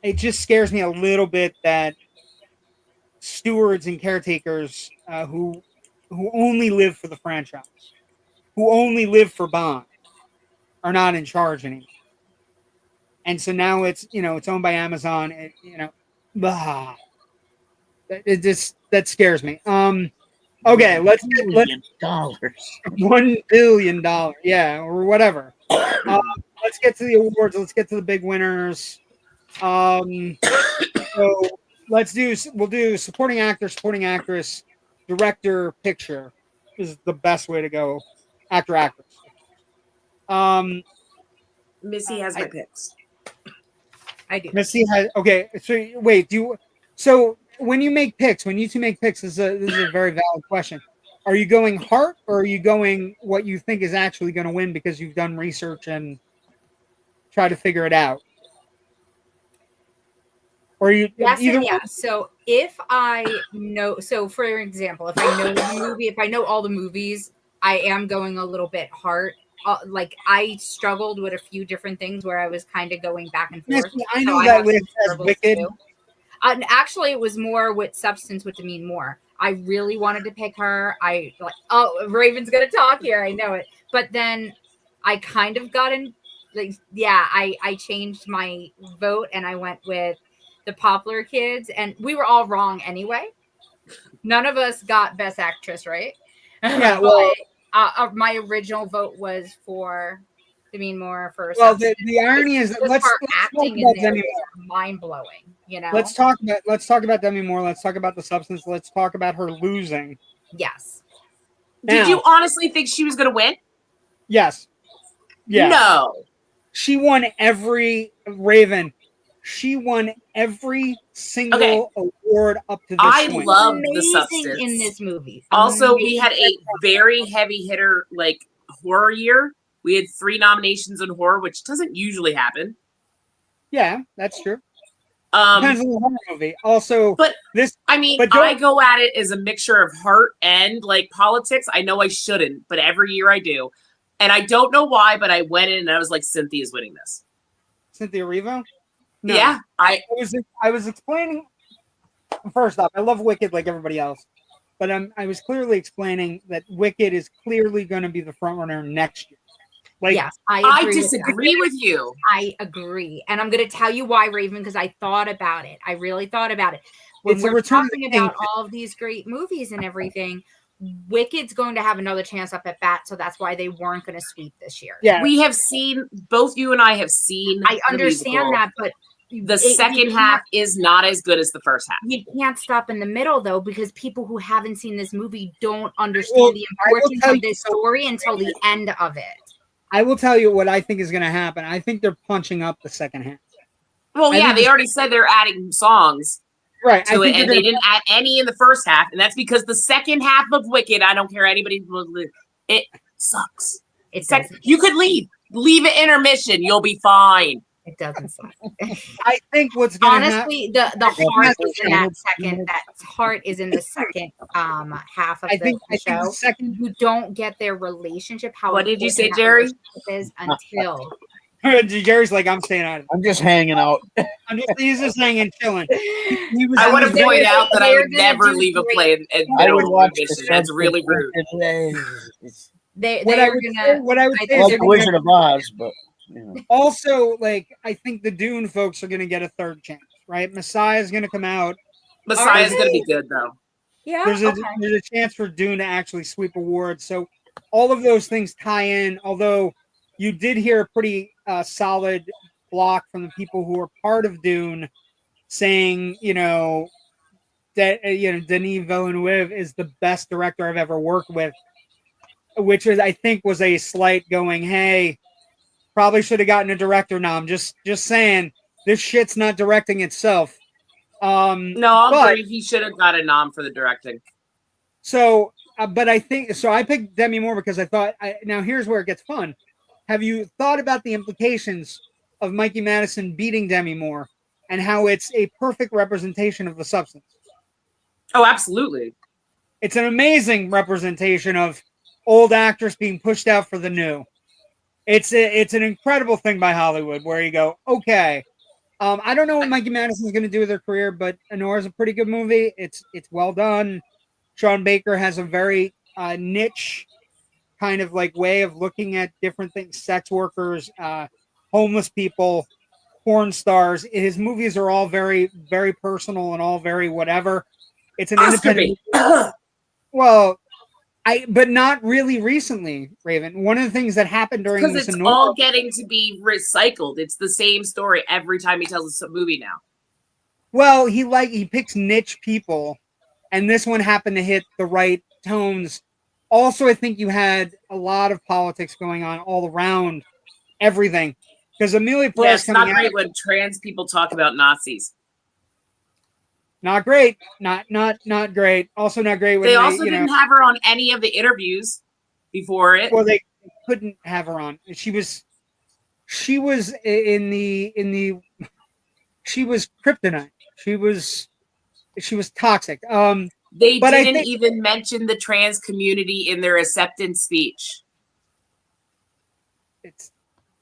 it just scares me a little bit that stewards and caretakers who only live for the franchise, who only live for Bond, are not in charge anymore. And so now it's owned by Amazon. That scares me. Okay, let's $1 billion, yeah, or whatever. Let's get to the awards. Let's get to the big winners. So we'll do supporting actor, supporting actress, director, picture is the best way to go. Actor, actress. Missy has my picks. I do. Missy has, okay. So wait, so when you make picks, when you two make picks, this is a very valid question. Are you going heart, or are you going what you think is actually going to win because you've done research and try to figure it out? Or you yes either and yes. So if I know, for example, if I know the movie, if I know all the movies, I am going a little bit heart. Like I struggled with a few different things where I was kind of going back and forth. Yes, I know that list has Wicked. And actually, it was more with Substance with Demi Moore. I really wanted to pick her. Raven's gonna talk here. I know it. But then I kind of got in. I changed my vote and I went with the Poplar Kids, and we were all wrong anyway. None of us got Best Actress right. Yeah, well. My original vote was for Demi Moore for. Well, the irony is that let's acting in there mind blowing. Let's talk about Demi Moore. Let's talk about the Substance. Let's talk about her losing. Yes. Did you honestly think she was going to win? Yes. Yeah. No. She won every Raven. She won every single award up to this point. I love the Substance in this movie. Also, we had a very heavy hitter horror year. We had 3 nominations in horror, which doesn't usually happen. Yeah, that's true. Depends on the horror movie. Also, but this. I mean, but I go at it as a mixture of heart and like politics. I know I shouldn't, but every year I do. And I don't know why, but I went in and I was like, Cynthia's winning this. Cynthia Erivo? No. Yeah. I was explaining, first off, I love Wicked like everybody else. But I was clearly explaining that Wicked is clearly going to be the front runner next year. Like, yes, I disagree with you. I agree. And I'm going to tell you why, Raven, because I thought about it. I really thought about it. When we're talking about all of these great movies and everything, Wicked's going to have another chance up at bat, so that's why they weren't going to sweep this year. Yeah, we have seen, both you and I have seen. I understand that, but the second half is not as good as the first half. You can't stop in the middle, though, because people who haven't seen this movie don't understand the importance of this story until the end of it. I will tell you what I think is going to happen. I think they're punching up the second half. Well, yeah, they already said they're adding songs. Right, to it, and they didn't add any in the first half, and that's because the second half of Wicked, I don't care anybody, it sucks. You could leave at intermission, you'll be fine. It doesn't suck. I think what's going to honestly, the heart is in that second. That heart is in the second half of the show. The second, you don't get their relationship. What did you say, Jerry? Is until. Jerry's like, I'm staying out of it. I'm just hanging out. He's just hanging, chilling. I want to point out that I would never leave a play and I would watch this. That's really rude. What I would say is Wizard of Oz, but you know. Also, like, I think the Dune folks are going to get a third chance, right? Messiah's going to come out. Messiah's going to be good, though. Yeah, there's a chance for Dune to actually sweep awards. So all of those things tie in. Although you did hear a pretty solid block from the people who were part of Dune, saying, that Denis Villeneuve is the best director I've ever worked with, which I think was a slight going, hey, probably should have gotten a director nom. Just saying, this shit's not directing itself. No, I'll agree. He should have got a nom for the directing. So, but I think so. I picked Demi Moore because I thought. Now here's where it gets fun. Have you thought about the implications of Mikey Madison beating Demi Moore and how it's a perfect representation of the substance? Oh, absolutely. It's an amazing representation of old actors being pushed out for the new. It's an incredible thing by Hollywood where you go, okay, I don't know what Mikey Madison is going to do with her career, but Honor is a pretty good movie. It's well done. Sean Baker has a very niche kind of like way of looking at different things: sex workers, homeless people, porn stars. His movies are all very, very personal and all very whatever. It's an independent. Well, but not really recently, Raven. One of the things that happened during this, because it's all getting to be recycled. It's the same story every time he tells us a movie now. Well, he picks niche people, and this one happened to hit the right tones. Also, I think you had a lot of politics going on all around everything. Because Amelia Perez it's not great when trans people talk about Nazis. Not great. Not great. Also not great when they also didn't have her on any of the interviews before it. Well, they couldn't have her on. She was in the she was kryptonite. She was toxic. They didn't even mention the trans community in their acceptance speech.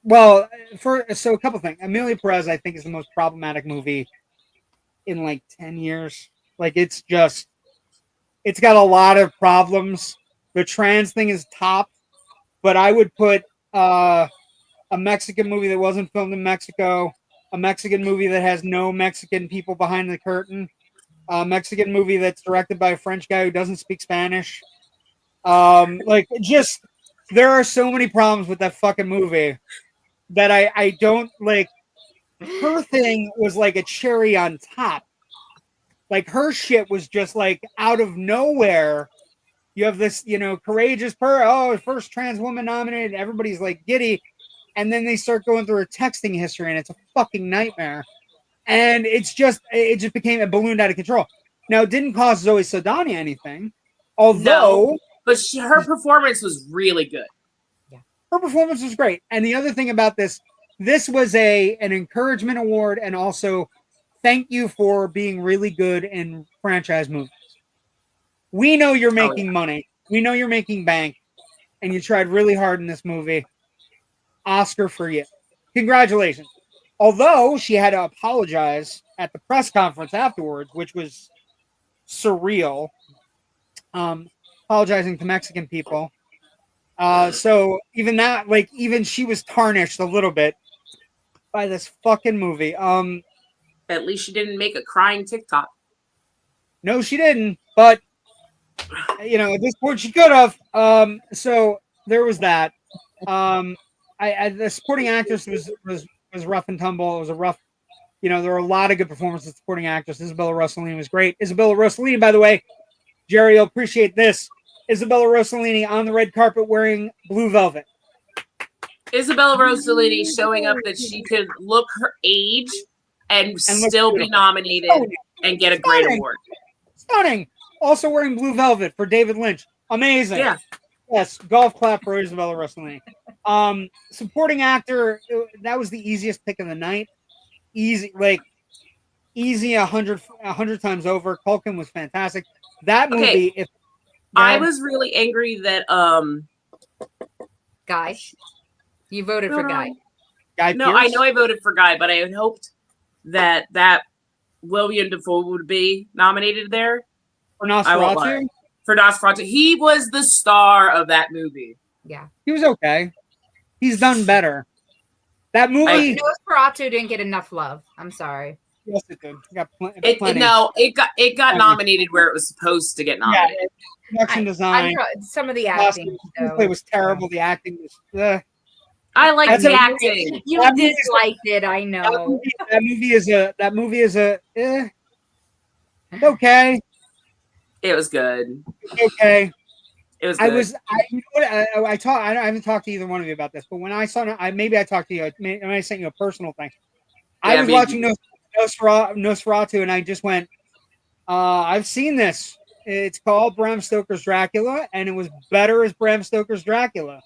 So a couple things. Amelia Perez, I think, is the most problematic movie in like 10 years. Like, it's got a lot of problems. The trans thing is top, but I would put a Mexican movie that wasn't filmed in Mexico, a Mexican movie that has no Mexican people behind the curtain, a Mexican movie that's directed by a French guy who doesn't speak Spanish. There are so many problems with that fucking movie that I don't like. Her thing was like a cherry on top. Like, her shit was just like out of nowhere. You have this, courageous first trans woman nominated. Everybody's like giddy. And then they start going through her texting history, and it's a fucking nightmare. And it just became a ballooned out of control. Now, it didn't cost Zoe Saldana anything. Although. No, but her performance was really good. Yeah. Her performance was great. And the other thing about this was an encouragement award and also thank you for being really good in franchise movies. We know you're making money. We know you're making bank, and you tried really hard in this movie. Oscar for you. Congratulations. Although she had to apologize at the press conference afterwards, which was surreal. Apologizing to Mexican people. So even that, like, even she was tarnished a little bit by this fucking movie. At least she didn't make a crying TikTok. No, she didn't. But you know, at this point, she could have. So there was that. The supporting actress was rough and tumble. It was a rough. You know, there were a lot of good performances. The supporting actress Isabella Rossellini was great. Isabella Rossellini, by the way, Jerry, you'll appreciate this. Isabella Rossellini on the red carpet wearing blue velvet. Isabella Rossellini showing up that she could look her age and still be nominated and get a great award. Stunning. Also wearing blue velvet for David Lynch. Amazing. Yeah. Yes. Golf clap for Isabella Rossellini. Supporting actor, that was the easiest pick of the night. Easy 100 times over. Culkin was fantastic. That movie, I was really angry that Guy. You voted for Guy. No, Pearce? I know I voted for Guy, but I had hoped that William Dafoe would be nominated there. For Nosferatu? For Nosferatu. He was the star of that movie. Yeah. He was okay. He's done better. That movie. Nosferatu didn't get enough love. I'm sorry. Yes, it did. It got nominated where it was supposed to get nominated. Yeah, production design. Some of the acting. It was terrible. The acting was. I like the acting. You disliked it. I know. That movie is okay. It was good. Okay. It was good. I haven't talked to either one of you about this, but when I saw it, maybe I talked to you. When I sent you a personal thing. I was watching Nosferatu, and I just went, I've seen this. It's called Bram Stoker's Dracula, and it was better as Bram Stoker's Dracula.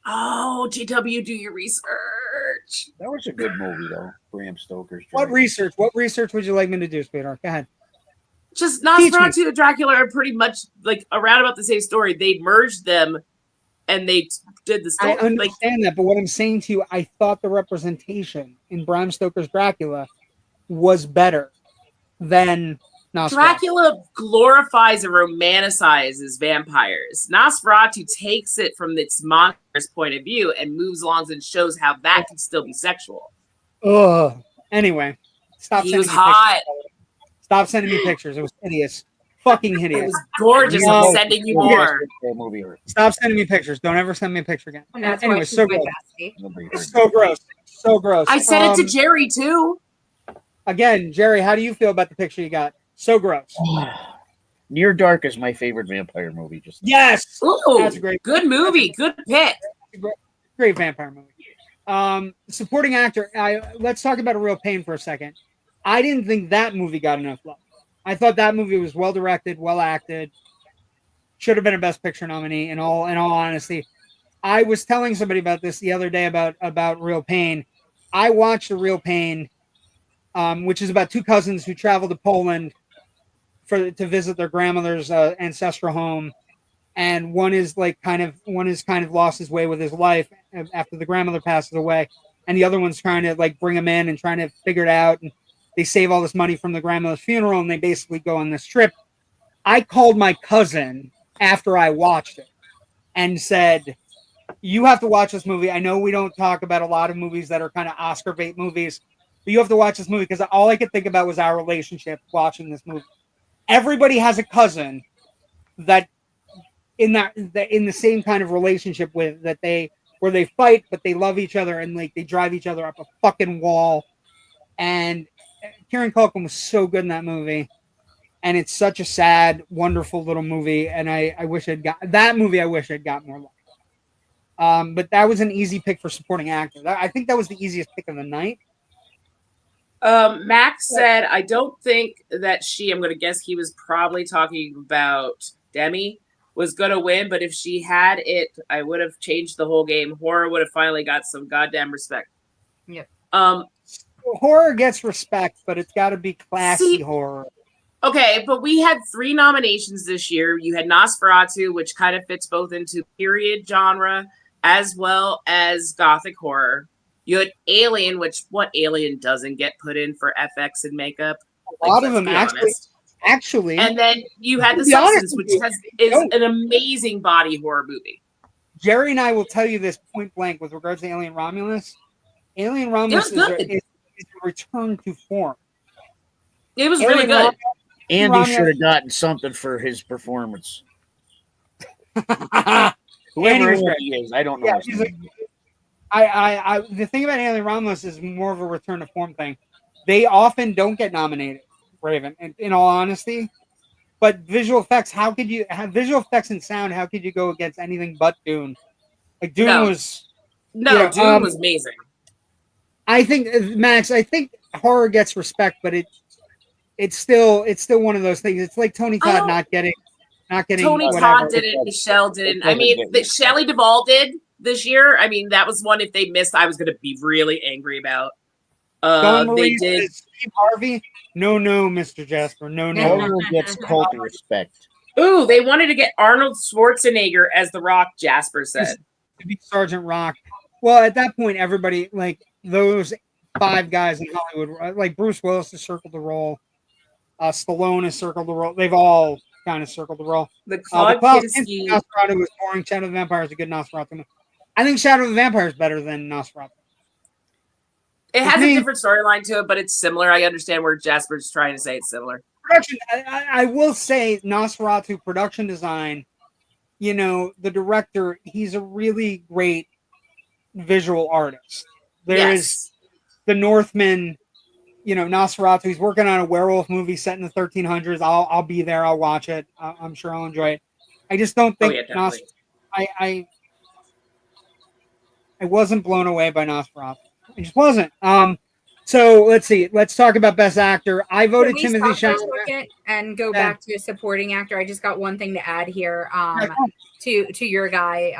Oh, JW, do your research. That was a good movie, though. Bram Stoker's What Dracula. What research would you like me to do, sweetheart? Go ahead. Just Nosferatu and Dracula are pretty much like around about the same story. They merged them, and they did the story. I understand that, but what I'm saying to you, I thought the representation in Bram Stoker's Dracula was better than Nosferatu. Dracula glorifies and romanticizes vampires. Nosferatu takes it from its monster's point of view and moves along and shows how that can still be sexual. Ugh. Anyway, stop. He was hot. Stop sending me pictures. It was hideous. Fucking hideous. It was gorgeous. I'm sending you more. Stop sending me pictures. Don't ever send me a picture again. Anyway, so gross. So gross. So gross. I sent it to Jerry too. Again, Jerry, how do you feel about the picture you got? So gross. Near Dark is my favorite vampire movie. Yes. Ooh, that's great. Good movie. Good pick. Great vampire movie. Supporting actor. Let's talk about A Real Pain for a second. I didn't think that movie got enough love. I thought that movie was well directed, well acted. Should have been a Best Picture nominee. In all honesty, I was telling somebody about this the other day about Real Pain. I watched A Real Pain, which is about two cousins who travel to Poland to visit their grandmother's ancestral home, and one is kind of lost his way with his life after the grandmother passes away, and the other one's trying to bring him in and trying to figure it out. And they save all this money from the grandmother's funeral, and they basically go on this trip. I called my cousin after I watched it and said, you have to watch this movie. I know we don't talk about a lot of movies that are kind of Oscar bait movies, but you have to watch this movie, because all I could think about was our relationship watching this movie. Everybody has a cousin that in the same kind of relationship where they fight, but they love each other, and they drive each other up a fucking wall. And Kieran Culkin was so good in that movie, and it's such a sad, wonderful little movie. And I wish I'd got that movie. I wish I'd got more love. But that was an easy pick for supporting actor. I think that was the easiest pick of the night. Max said, I don't think that I'm going to guess he was probably talking about Demi, was going to win, but if she had it, I would have changed the whole game. Horror would have finally got some goddamn respect. Yep. horror gets respect, but it's got to be classy See, horror. Okay, but we had 3 nominations this year. You had Nosferatu, which kind of fits both into period genre as well as gothic horror. You had Alien, which what Alien doesn't get put in for FX and makeup? A lot of them actually. And then you had The Substance, which is an amazing body horror movie. Jerry and I will tell you this point blank with regards to Alien Romulus. Alien Romulus is a return to form. It was really good. Andy should have gotten something for his performance. Whoever he is, I don't know. The thing about Alien Romulus is more of a return to form thing. They often don't get nominated, Raven, in all honesty. But visual effects, how could you have visual effects and sound? How could you go against anything but Dune? Like Dune was Dune was amazing. I think Max, horror gets respect, but it's still one of those things. It's like Tony Todd not getting Tony Todd didn't, Michelle didn't. I mean, Shelley Duvall did this year. I mean, that was one if they missed, I was going to be really angry about. They did Steve Harvey. No, Mr. Jasper. No. Horror gets cult respect. Ooh, they wanted to get Arnold Schwarzenegger as The Rock, Jasper said. To be Sergeant Rock. Well, at that point, everybody, like those 5 guys in Hollywood, like Bruce Willis has circled the role. Stallone has circled the role. They've all kind of circled the role. The Claude Kinski Nosferatu was boring. Shadow of the Vampire is a good Nosferatu. I think Shadow of the Vampire is better than Nosferatu. It has a different storyline to it, but it's similar. I understand where Jasper's trying to say it's similar. Production, I will say Nosferatu production design, the director, he's a really great visual artist. There is the Northman, Nosferatu. He's working on a werewolf movie set in the 1300s. I'll be there. I'll watch it. I'm sure I'll enjoy it. I just don't think I wasn't blown away by Nosferatu. It just wasn't. So let's see. Let's talk about Best Actor. I voted Timothy Chalamet. And go back to supporting actor. I just got one thing to add here to your guy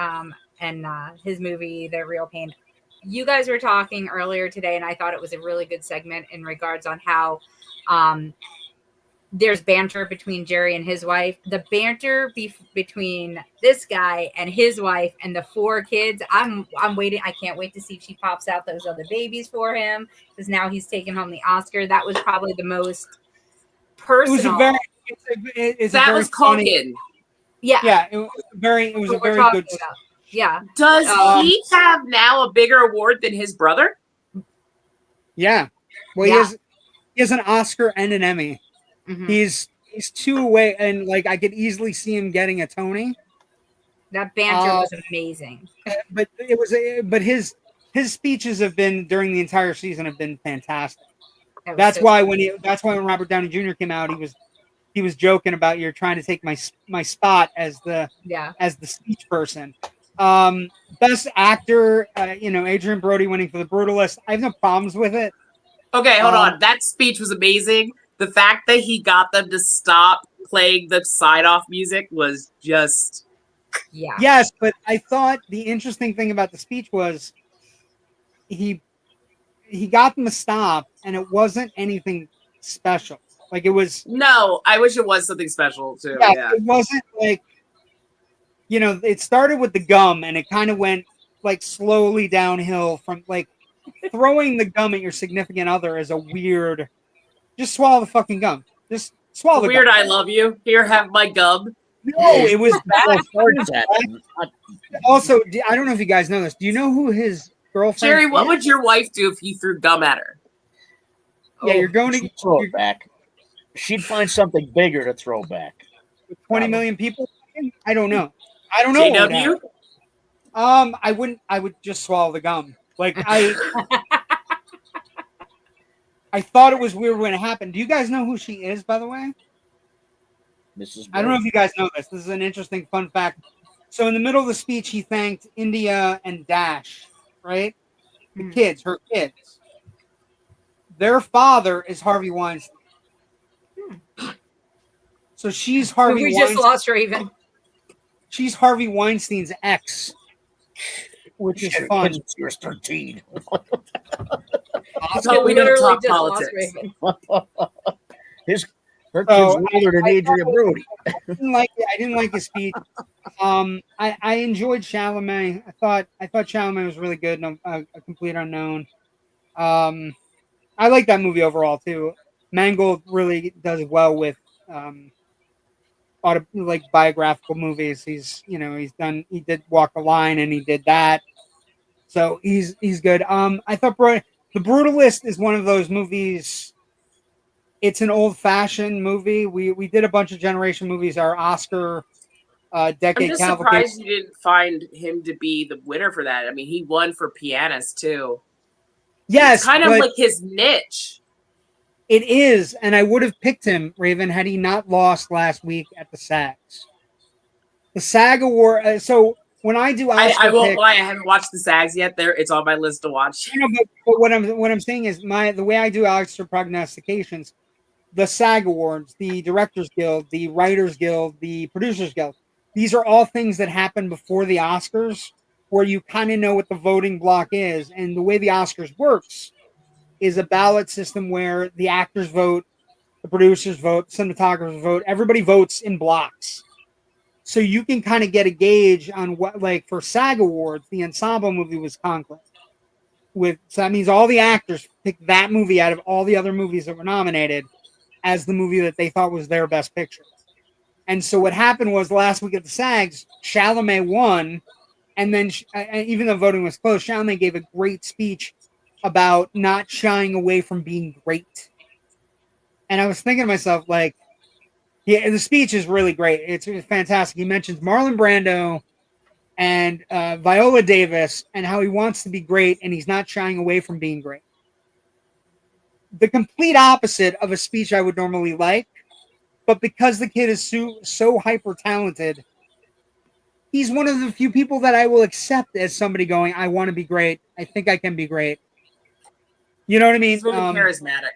and his movie, The Real Pain. You guys were talking earlier today, and I thought it was a really good segment in regards on how there's banter between Jerry and his wife. The banter between this guy and his wife and the 4 kids. I'm waiting. I can't wait to see if she pops out those other babies for him, because now he's taking home the Oscar. That was probably the most personal. That was Culkin. Yeah. It was a very good. Yeah. Does he have now a bigger award than his brother? Yeah. Well, he has an Oscar and an Emmy. Mm-hmm. He's 2 away, and like I could easily see him getting a Tony. That banter was amazing. But his speeches have been during the entire season have been fantastic. That's why when Robert Downey Jr. came out, he was joking about you're trying to take my spot as the speech person. Best actor, Adrian Brody winning for The Brutalist. I have no problems with it. Okay, hold on. That speech was amazing. The fact that he got them to stop playing the side-off music was just... Yeah. Yes, but I thought the interesting thing about the speech was he got them to stop, and it wasn't anything special. Like, it was... No, I wish it was something special, too. Yeah. It wasn't like... it started with the gum, and it kind of went, like, slowly downhill from, like, throwing the gum at your significant other is a weird... Just swallow the fucking gum. Just swallow the weird gum. I love you. Here, have my gum. No, it was bad. Also, I don't know if you guys know this. Do you know who his girlfriend Jerry, what would your wife do if you threw gum at her? Yeah, you're going to throw it back. She'd find something bigger to throw back. 20 million people? I don't know. JW? I wouldn't. I would just swallow the gum. Like I thought it was weird when it happened. Do you guys know who she is, by the way? Mrs. I don't know if you guys know this. This is an interesting fun fact. So in the middle of the speech, he thanked India and Dash, right? The kids, her kids. Their father is Harvey Weinstein. So she's Harvey Weinstein. We just lost Raven. She's Harvey Weinstein's ex, which is fun. You're 13. So we don't literally talk just lost politics. Raven. Her kid's older than Adrian Brody. I didn't like his speech. I enjoyed Chalamet. I thought Chalamet was really good. A Complete Unknown. I like that movie overall too. Mangold really does well with biographical movies. He did Walk the Line and he did that. So he's good. I thought The Brutalist is one of those movies. It's an old-fashioned movie. We did a bunch of generation movies. Our Oscar decade. I'm just surprised you didn't find him to be the winner for that. I mean, he won for Pianist too. Yes, it's kind of like his niche. It is, and I would have picked him, Raven, had he not lost last week at the SAGs. The SAG Award. So when I do, I won't lie. I haven't watched the SAGs yet. It's on my list to watch. But what I'm saying is the way I do Oscar prognostications, the SAG Awards, the Directors Guild, the Writers Guild, the Producers Guild. These are all things that happen before the Oscars, where you kind of know what the voting block is, and the way the Oscars works is a ballot system where the actors vote, the producers vote, the cinematographers vote, everybody votes in blocks. So you can kind of get a gauge on what, like for SAG Awards, the ensemble movie was Conclave. So that means all the actors picked that movie out of all the other movies that were nominated as the movie that they thought was their best picture. And so what happened was last week at the SAGs, Chalamet won, and then even though voting was close, Chalamet gave a great speech about not shying away from being great. And I was thinking to myself, like, yeah, the speech is really great. It's fantastic. He mentions Marlon Brando and Viola Davis and how he wants to be great and he's not shying away from being great. The complete opposite of a speech I would normally like, but because the kid is so hyper talented, he's one of the few people that I will accept as somebody going, I want to be great. I think I can be great. You know what I mean? He's really charismatic.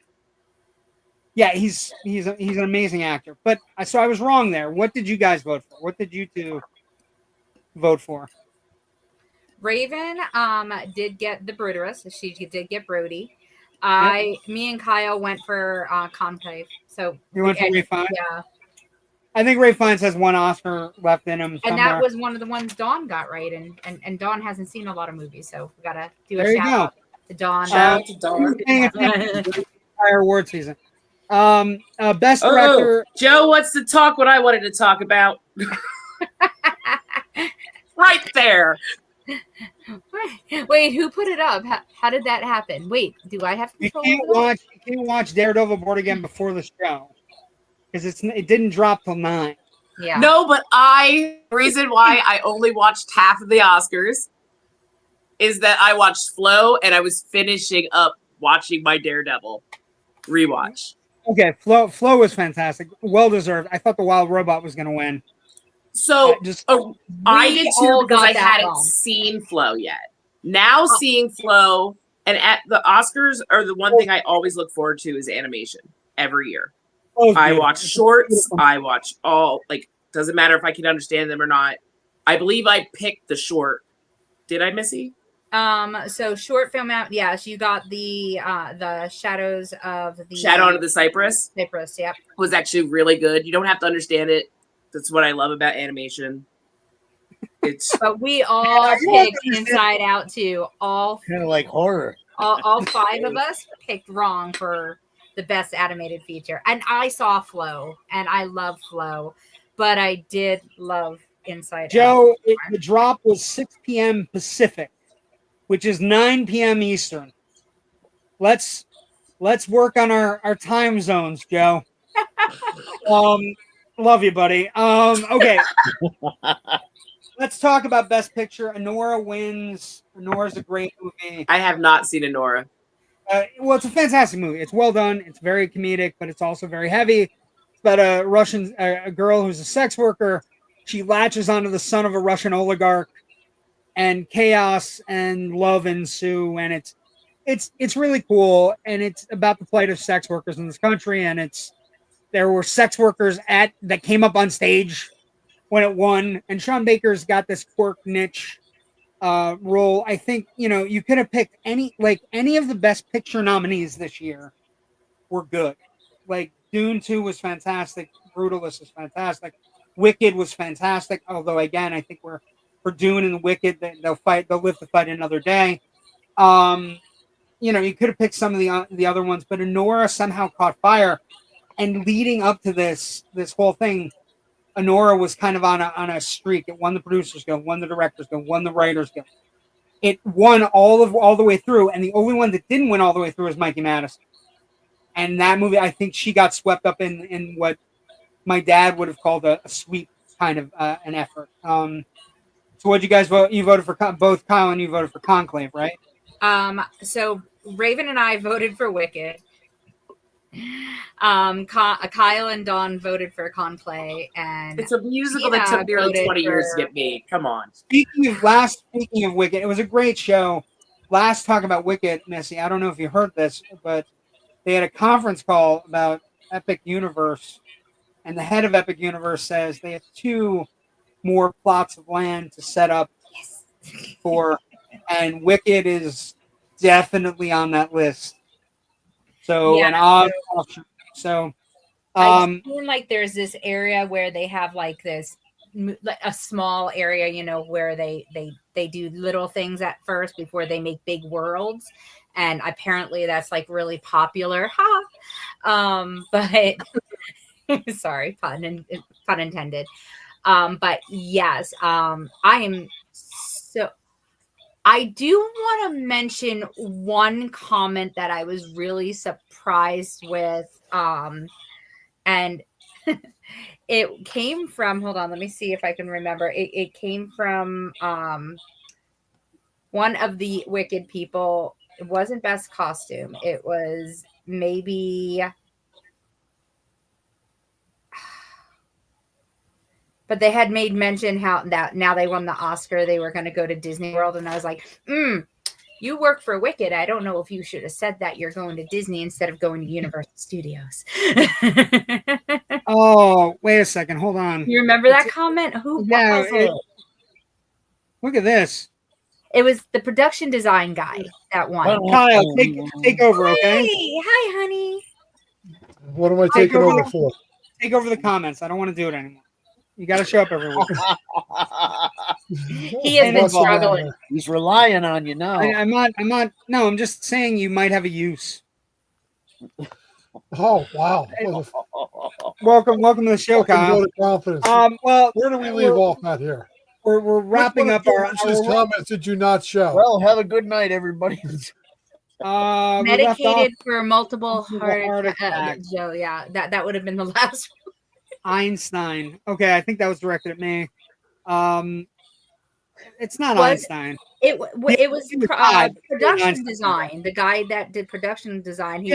Yeah, he's an amazing actor. But so I was wrong there. What did you guys vote for? What did you two vote for? Raven did get the Brutalist. She did get Brody. Me and Kyle went for Conclave. So you went for Ray Fiennes? Yeah. I think Ray Fiennes has one Oscar left in him. And that was one of the ones Dawn got right. And Dawn hasn't seen a lot of movies, so we gotta do a shout out to Dawn. Shout out to Dawn. Entire award season. Best director. Joe wants to talk what I wanted to talk about. Right there. Wait, who put it up? How did that happen? Wait, do I have control? You can't watch Daredevil Born Again before the show because it didn't drop till 9. Yeah. No, but the reason why I only watched half of the Oscars is that I watched Flow and I was finishing up watching my Daredevil rewatch. Okay, Flow was fantastic. Well deserved. I thought The Wild Robot was going to win. So I did too because I hadn't wrong. seen Flow yet. Now seeing Flow and at the Oscars are the one thing I always look forward to is animation every year. I watch shorts. I watch doesn't matter if I can understand them or not. I believe I picked the short. Did I, Missy? So short film out. Yes, you got the Shadows of the Shadow Under the Cypress. Cypress, yep. Was actually really good. You don't have to understand it. That's what I love about animation. But we all picked Inside Out too. All kind of like horror. All 5 of us picked wrong for the best animated feature. And I saw Flow, and I love Flow, but I did love Inside Out. Joe, the drop was 6 p.m. Pacific, which is 9 p.m. Eastern. Let's work on our time zones, Joe. Love you, buddy. Okay. Let's talk about Best Picture. Anora wins. Anora's a great movie. I have not seen Anora. Well, it's a fantastic movie. It's well done. It's very comedic, but it's also very heavy. It's about a girl who's a sex worker. She latches onto the son of a Russian oligarch, and chaos and love ensue. And it's really cool. And it's about the plight of sex workers in this country. And there were sex workers that came up on stage when it won. And Sean Baker's got this quirk niche role. I think, you know, you could have picked any of the best picture nominees this year were good. Like Dune 2 was fantastic, Brutalist was fantastic, Wicked was fantastic. Although again, I think we're for Dune and Wicked, they'll live to fight another day. You know, you could have picked some of the other ones, but Anora somehow caught fire. And leading up to this whole thing, Anora was kind of on a streak. It won the Producers Guild, won the Directors Guild, won the Writers Guild. It won all the way through, and the only one that didn't win all the way through was Mikey Madison. And that movie, I think she got swept up in what my dad would have called a sweep kind of an effort. So what'd you guys vote? You voted for both Kyle and you voted for Conclave, right? So Raven and I voted for Wicked. Kyle and Dawn voted for Conclave, and it's a musical that took nearly 20 years to get made. Come on. Speaking of Wicked, it was a great show. Last talk about Wicked, Missy. I don't know if you heard this, but they had a conference call about Epic Universe, and the head of Epic Universe says they have 2 more plots of land to set up for, and Wicked is definitely on that list. So I feel like there's this area where they have like this, like a small area, you know, where they do little things at first before they make big worlds, and apparently that's like really popular. But sorry, pun intended. But yes, I do want to mention one comment that I was really surprised with, and it came from, hold on, let me see if I can remember. It came from one of the Wicked people. It wasn't best costume. It was maybe... But they had made mention how that now they won the Oscar, they were going to go to Disney World. And I was like, you work for Wicked. I don't know if you should have said that you're going to Disney instead of going to Universal Studios. Oh, wait a second. Hold on. You remember that comment? Who was it? Look at this. It was the production design guy that won. Kyle, take over, okay? Hi, honey. What am I taking over for? Take over the comments. I don't want to do it anymore. You got to show up every week. He has been struggling. He's relying on you now. I'm not. No, I'm just saying you might have a use. Oh wow! Welcome to the show, Kyle. Well, where do we leave off at here? We're wrapping up our comments. Did you not show? Well, have a good night, everybody. Medicated for multiple heart attacks. So yeah, that would have been the last one. Einstein. Okay, I think that was directed at me. It's not Einstein. It was production design. The guy that did production design. He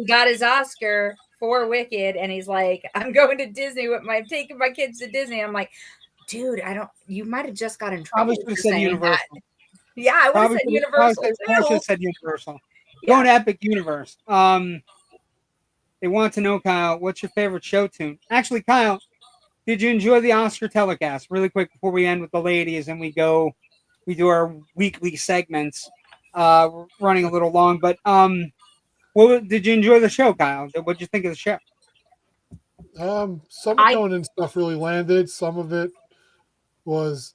got his Oscar for Wicked, and he's like, "I'm going to Disney taking my kids to Disney." I'm like, dude, you might have just got in trouble. Probably should have said Universal. That. Yeah, I would have said Universal. I should have said Universal. Going to Epic Universe. They want to know, Kyle, what's your favorite show tune? Actually, Kyle, did you enjoy the Oscar telecast? Really quick before we end with the ladies and we do our weekly segments. We're running a little long, but did you enjoy the show, Kyle? What did you think of the show? Some of the tone and stuff really landed. Some of it was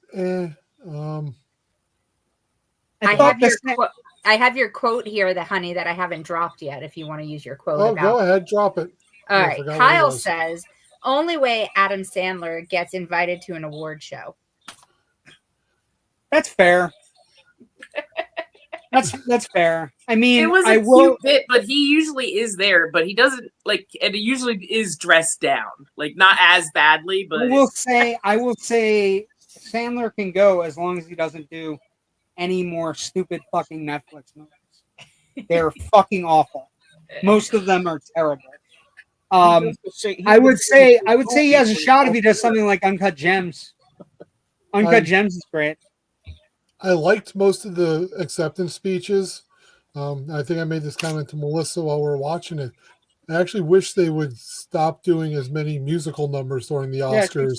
I have your quote here, honey, that I haven't dropped yet. If you want to use your quote. Oh, go ahead, drop it. All right. Kyle says, "Only way Adam Sandler gets invited to an award show." That's fair. That's fair. I mean, it was a cute bit, but he usually is there, but he doesn't and he usually is dressed down, not as badly. But I will say, Sandler can go as long as he doesn't do any more stupid fucking Netflix movies. They're fucking awful. Most of them are terrible. I would say he has a shot if he does something like Uncut Gems. Uncut Gems is great. I liked most of the acceptance speeches. I think I made this comment to Melissa while we were watching it. I actually wish they would stop doing as many musical numbers during the Oscars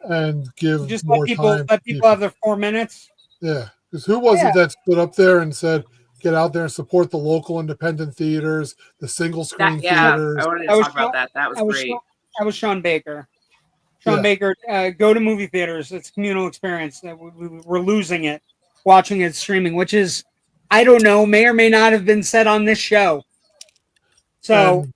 and give just more let people time. Let people have their 4 minutes. Yeah, because who was it that stood up there and said, "Get out there and support the local independent theaters, the single screen theaters"? I wanted I to was talk about that. That was I was great. I was Sean Baker. Sean Yeah. Baker, go to movie theaters. It's a communal experience. We're losing it watching it streaming, which is, I don't know, may or may not have been said on this show. So,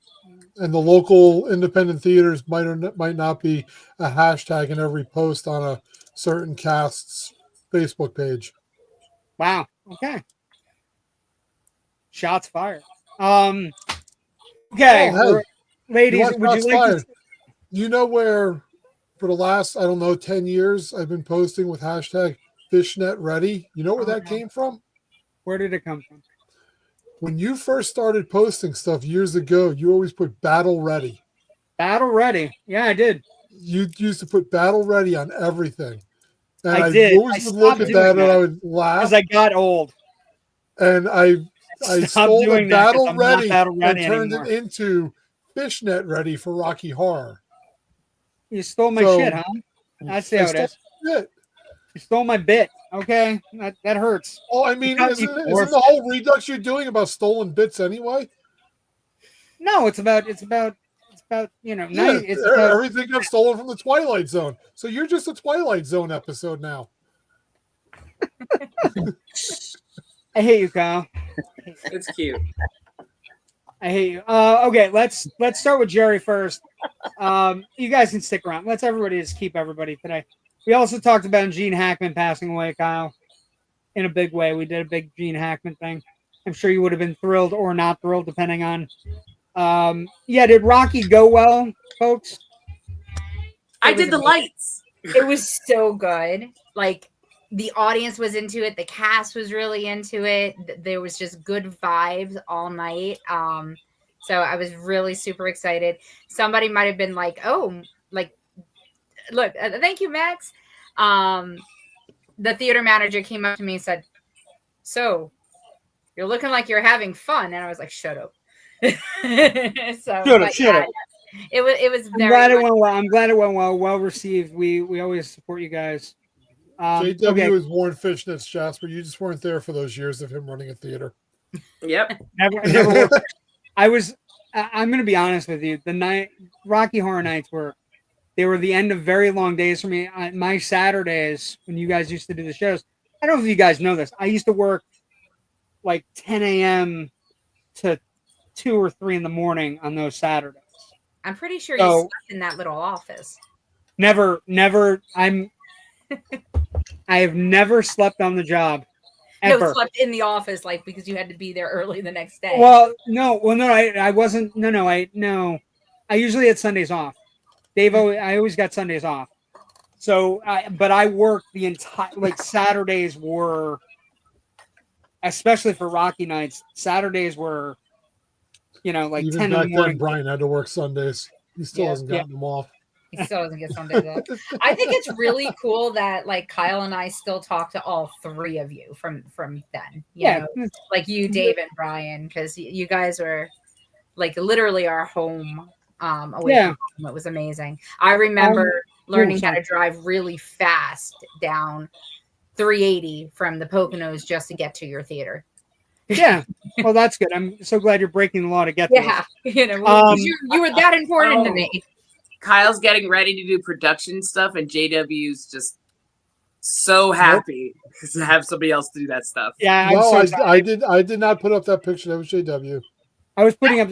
and the local independent theaters might or might not be a hashtag in every post on a certain cast's Facebook page. wow. Okay. Shots fired. Okay. Oh, hey, Ladies, would you like fired? to? You know where, for the last, I don't know, 10 years, I've been posting with hashtag fishnet ready. You know where that came from? Where did it come from? When you first started posting stuff years ago, you always put battle ready. Battle ready. Yeah, I did. You used to put battle ready on everything. And I did. always would look at that and I would laugh. Because I got old. And I stole the battle ready and turned it into fishnet ready for Rocky Horror. You stole my shit, huh? That's how it is. Shit. You stole my bit. Okay, that hurts. Oh, I mean, isn't the whole Redux you're doing about stolen bits anyway? No, it's about you know. Yeah, it's about, everything got stolen from the Twilight Zone. So you're just a Twilight Zone episode now. I hate you, Kyle. It's cute. I hate you. Okay, let's start with Jerry first. You guys can stick around. Let's everybody just keep everybody today. We also talked about Gene Hackman passing away, Kyle, in a big way. We did a big Gene Hackman thing. I'm sure you would have been thrilled or not thrilled, depending on. Did Rocky go well, folks? I did the lights. It was so good. Like, the audience was into it. The cast was really into it. There was just good vibes all night. So I was really super excited. Somebody might have been like, "Oh, like, look, thank you, Max." The theater manager came up to me and said, "So, you're looking like you're having fun." And I was like, "Shut up." Shut up. It was very. I'm glad it went well. Well received. We always support you guys. JW has worn fishnets, Jasper. You just weren't there for those years of him running a theater. Yep. Never worked. I'm going to be honest with you. The Rocky Horror Nights were the end of very long days for me. My Saturdays, when you guys used to do the shows, I don't know if you guys know this. I used to work like 10 a.m. to 2 or 3 in the morning on those Saturdays. I'm pretty sure you slept in that little office. Never. I have never slept on the job. Ever. No, slept in the office, like, because you had to be there early the next day. No, I wasn't. No. I usually had Sundays off. I always got Sundays off. So, but I worked the entire, like, Saturdays were, especially for Rocky Nights, Saturdays were, like even 10 back in the morning. then, Brian had to work Sundays. He still hasn't gotten them off. He still doesn't get Sundays off. I think it's really cool that, like, Kyle and I still talk to all three of you from then. You know? Like you, Dave, and Brian, because you guys were, like, literally our home away from home. It was amazing. I remember learning how to drive really fast down 380 from the Poconos just to get to your theater. Yeah, well, that's good. I'm so glad you're breaking the law to get there. Yeah, you were that important to me. Kyle's getting ready to do production stuff, and JW's just so happy to have somebody else to do that stuff. Yeah, I did not put up that picture. That was JW. I was putting up.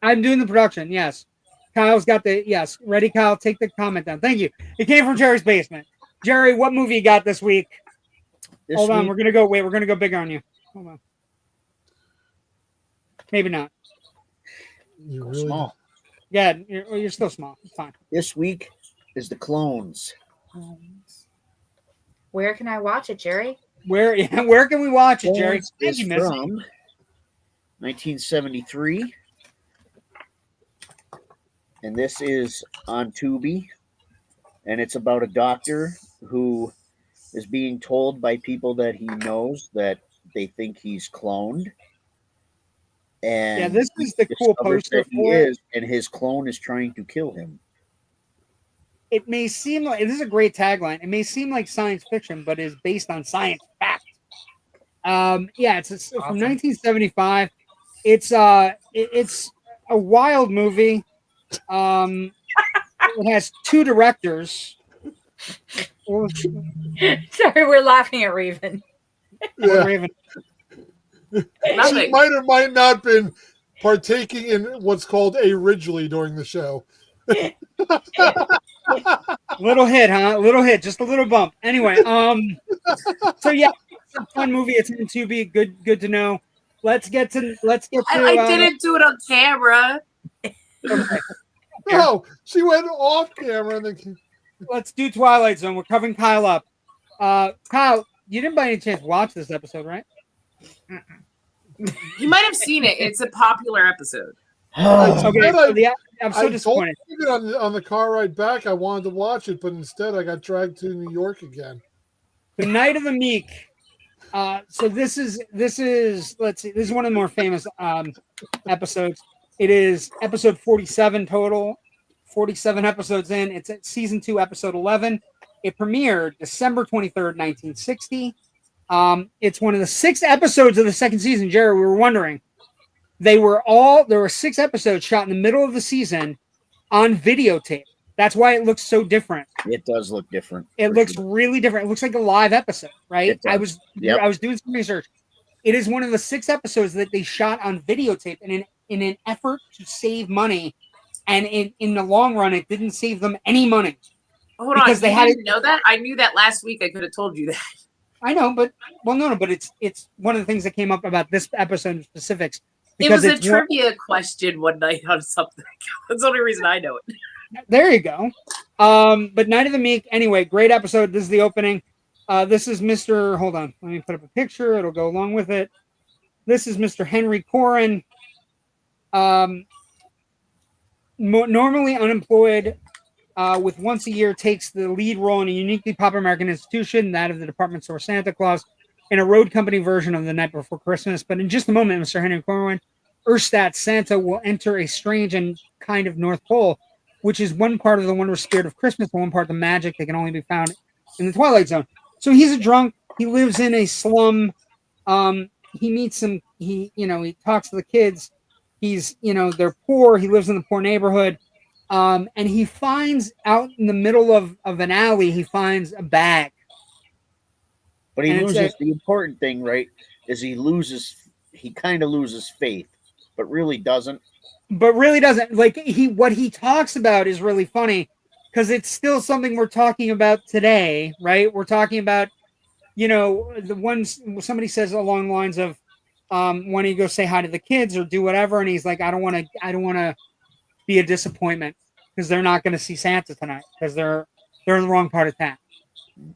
I'm doing the production. Yes, Kyle's got the yes. Ready, Kyle? Take the comment down. Thank you. It came from Jerry's basement. Jerry, what movie you got this week? Hold on, we're gonna go. Wait, we're gonna go bigger on you. Hold on. Maybe not. You're really small. Yeah, you're still small. It's fine. This week is The Clones. Where can I watch it, Jerry? Where can we watch it, Jerry? It's from 1973. And this is on Tubi. And it's about a doctor who is being told by people that he knows that they think he's cloned. And this is the cool poster for it. And his clone is trying to kill him. it may seem like this is a great tagline. It may seem like science fiction, but is based on science fact. Yeah, it's Awesome. from 1975. It's a wild movie. It has two directors. Sorry, we're laughing at Raven. Yeah. Raven. She might or might not been partaking in what's called a Ridgely during the show. Little hit, huh? Little hit, just a little bump. Anyway, so yeah, it's a fun movie. It's in Tubi. Good to know. Let's get to. I didn't do it on camera. Okay. No, she went off camera and then. Let's do Twilight Zone. We're covering Kyle up. Kyle, you didn't by any chance watch this episode, right? You might have seen it. It's a popular episode. Okay, so I'm so disappointed. On the car ride back, I wanted to watch it, but instead I got dragged to New York again. The Night of the Meek. So this is let's see, this is one of the more famous episodes. It is episode 47 total, 47 episodes in. It's at season 2, episode 11. It premiered December 23rd, 1960. It's one of the 6 episodes of the second season. Jerry, we were wondering. There were 6 episodes shot in the middle of the season on videotape. That's why it looks so different. It does look different. It looks really different. It looks like a live episode, right? I was doing some research. It is one of the 6 episodes that they shot on videotape in an effort to save money, and in the long run, it didn't save them any money. Hold on, because they didn't know that? I knew that last week. I could have told you that. I know, but it's one of the things that came up about this episode in specifics. It was a trivia question one night on something. That's the only reason I know it. There you go. But Night of the Meek, anyway, great episode. This is the opening. This is Mr. Hold on. Let me put up a picture. It'll go along with it. This is Mr. Henry Corrin. Normally unemployed, with once a year takes the lead role in a uniquely popular American institution, that of the department store Santa Claus, in a road company version of The Night Before Christmas. But in just a moment, Mr. Henry Corwin, Erstadt Santa will enter a strange and kind of North Pole, which is one part of the wondrous spirit of Christmas, and one part of the magic that can only be found in the Twilight Zone. So he's a drunk. He lives in a slum. He meets some. He talks to the kids. He's they're poor. He lives in the poor neighborhood. And he finds out in the middle of an alley, he finds a bag. But he loses the important thing, right? Is he kind of loses faith, but really doesn't. Like what he talks about is really funny because it's still something we're talking about today, right? We're talking about, the ones somebody says along the lines of, why don't you go say hi to the kids or do whatever? And he's like, I don't want to be a disappointment because they're not going to see Santa tonight because they're in the wrong part of town.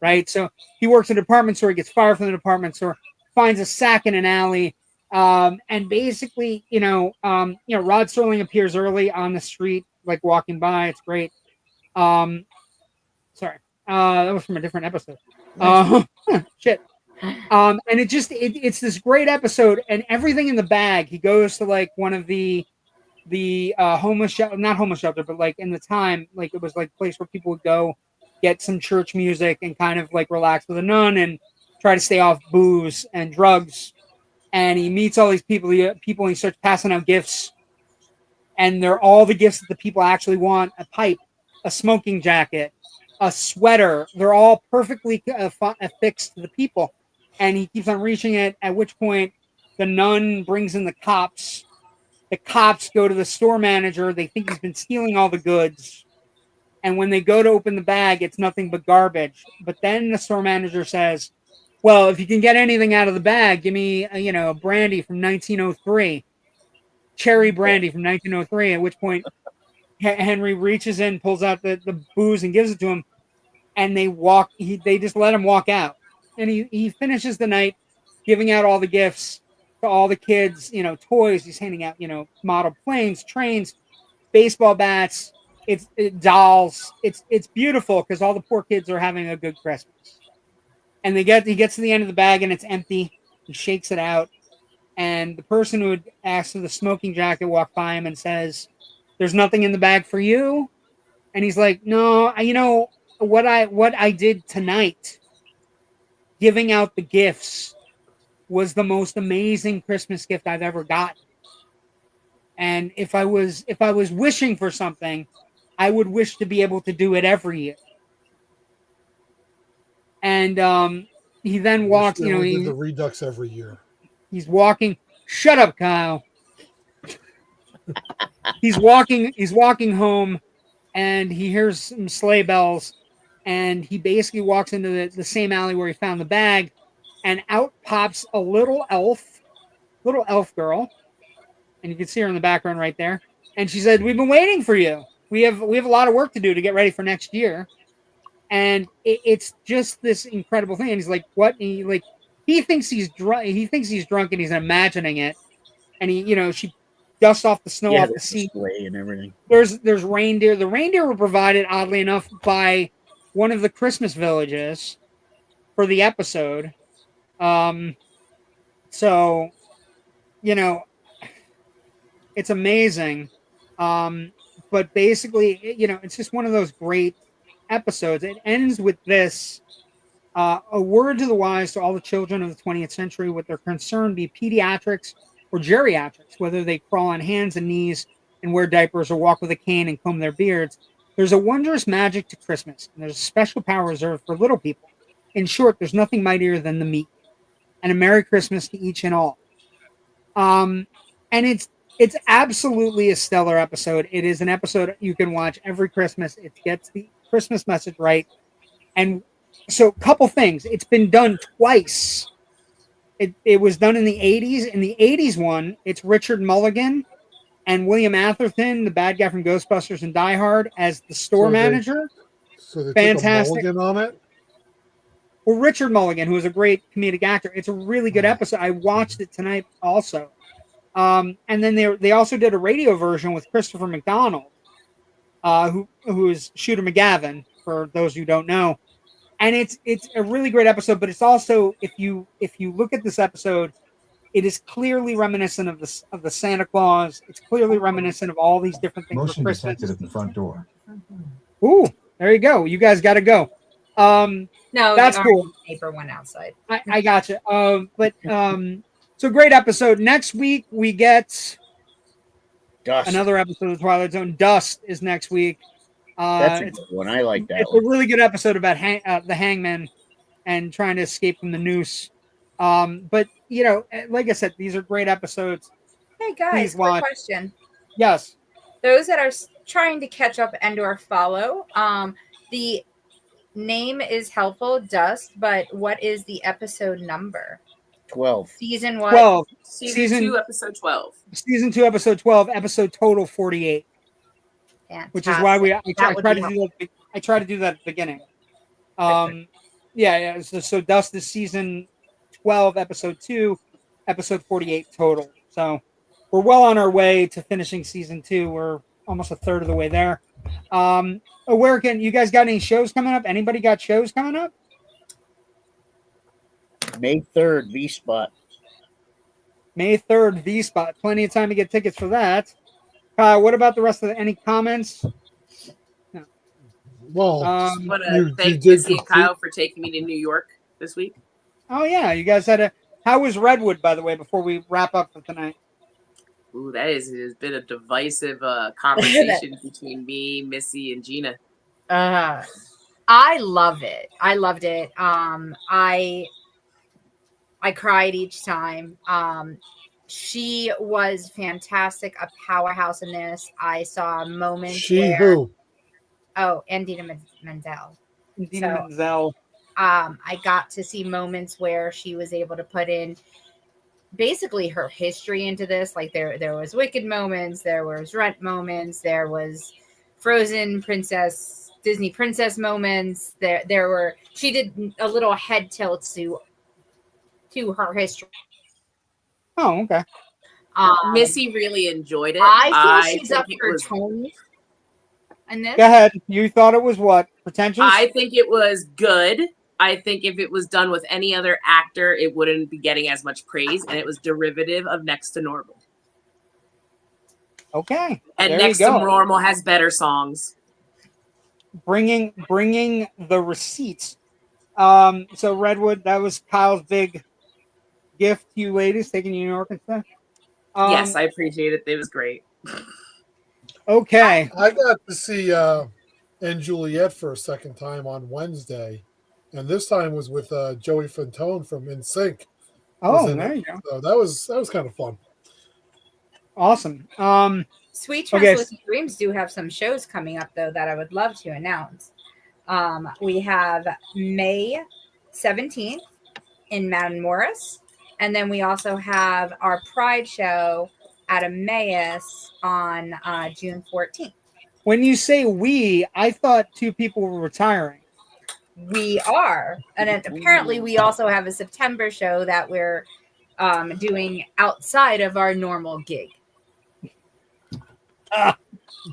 Right. So he works in a department store, he gets fired from the department store, finds a sack in an alley. And basically, Rod Serling appears early on the street, like walking by. It's great. Sorry. That was from a different episode. Shit. And it's this great episode, and everything in the bag. He goes to like one of the homeless shelter, not homeless shelter, but like in the time, like it was like a place where people would go get some church music and kind of like relax with a nun and try to stay off booze and drugs. And he meets all these people, and he starts passing out gifts. And they're all the gifts that the people actually want: a pipe, a smoking jacket, a sweater. They're all perfectly affixed to the people. And he keeps on reaching it, at which point the nun brings in the cops. The cops go to the store manager. They think he's been stealing all the goods. And when they go to open the bag, it's nothing but garbage. But then the store manager says, well, if you can get anything out of the bag, give me, a brandy from 1903. Cherry brandy from 1903, at which point Henry reaches in, pulls out the booze and gives it to him. And they just let him walk out. And he finishes the night giving out all the gifts to all the kids, toys. He's handing out, model planes, trains, baseball bats, dolls. It's beautiful because all the poor kids are having a good Christmas. And he gets to the end of the bag and it's empty. He shakes it out. And the person who had asked for the smoking jacket walked by him and says, "There's nothing in the bag for you." And he's like, no, you know, what I did tonight, giving out the gifts, was the most amazing Christmas gift I've ever gotten. And if I was wishing for something, I would wish to be able to do it every year. And he then walks, you know, he did the Redux every year. He's walking. Shut up, Kyle. He's walking home, and he hears some sleigh bells, and he basically walks into the same alley where he found the bag, and out pops a little elf girl, and you can see her in the background right there. And she said, "We've been waiting for you. We have a lot of work to do to get ready for next year." And it's just this incredible thing. And he's like, "What?" And he thinks he's drunk. He thinks he's drunk, and he's imagining it. And she dusts off the snow off the seat and everything. There's reindeer. The reindeer were provided, oddly enough, by one of the Christmas villages for the episode. So, it's amazing. But basically, it's just one of those great episodes. It ends with this. A word to the wise to all the children of the 20th century, with their concern be pediatrics or geriatrics, whether they crawl on hands and knees and wear diapers or walk with a cane and comb their beards. There's a wondrous magic to Christmas, and there's a special power reserved for little people. In short, there's nothing mightier than the meek. And a Merry Christmas to each and all. And it's absolutely a stellar episode. It is an episode you can watch every Christmas. It gets the Christmas message right. And so, a couple things. It's been done twice. It was done in the 80s. In the 80s one, it's Richard Mulligan and William Atherton, the bad guy from Ghostbusters and Die Hard, as the store manager. So they Fantastic. took a Mulligan on it? Well, Richard Mulligan, who is a great comedic actor. It's a really good episode. I watched it tonight also. And then they also did a radio version with Christopher McDonald, who is Shooter McGavin, for those who don't know. And it's a really great episode, but it's also, if you look at this episode, it is clearly reminiscent of the Santa Claus. It's clearly reminiscent of all these different things. Motion detected at the front door. Ooh, there you go. You guys got to go. No, that's cool. Paper went outside. I gotcha. So great episode. Next week we get Dust. Another episode of Twilight Zone. Dust is next week. That's a good one. I like that. It's a really good episode about the hangman and trying to escape from the noose. But like I said, these are great episodes. Hey guys, quick question. Yes. Those that are trying to catch up and/or follow, the name is helpful, Dust, but what is the episode number? 12. Season what? 12. Season 2, episode 12. Season 2, episode 12. Episode total 48. Fantastic. Which is why I try to do that at the beginning. Yeah. So Dust is season 12, episode 2, episode 48 total. So we're well on our way to finishing season 2. We're almost a third of the way there. Where can you guys got any shows coming up? Anybody got shows coming up? May 3rd, V-Spot. May 3rd, V-Spot. Plenty of time to get tickets for that. What about the rest of any comments? No. Well, I want to thank Missy and Kyle for taking me to New York this week. Oh, yeah. You guys had how was Redwood, by the way, before we wrap up for tonight? Ooh, has been a divisive conversation between me, Missy, and Gina. I love it. I loved it. I cried each time. She was fantastic, a powerhouse in this. I saw moments who? Oh, and Dina Menzel. Menzel. I got to see moments where she was able to put in basically her history into this. Like there was Wicked moments, there was Rent moments, there was Frozen princess, Disney princess moments. There were, she did a little head tilt to her history. Oh, okay. Missy really enjoyed it. I feel she's up for Tony. And this. Go ahead. You thought it was what? Pretentious? I think it was good. I think if it was done with any other actor, it wouldn't be getting as much praise, and it was derivative of Next to Normal. Okay. And Next to Normal has better songs. bringing the receipts. So Redwood, that was Kyle's big gift to you ladies, taking you to New York and stuff. Yes, I appreciate it. It was great. Okay. I got to see and Juliet for a second time on Wednesday, and this time was with Joey Fantone from NSYNC. Oh, there you go. So that was kind of fun. Awesome. Sweet Translucent Dreams do have some shows coming up though that I would love to announce. We have May 17th in Mount Morris, and then we also have our Pride show at Emmaus on June 14th. When you say we, I thought two people were retiring. We are, and then apparently we also have a September show that we're doing outside of our normal gig.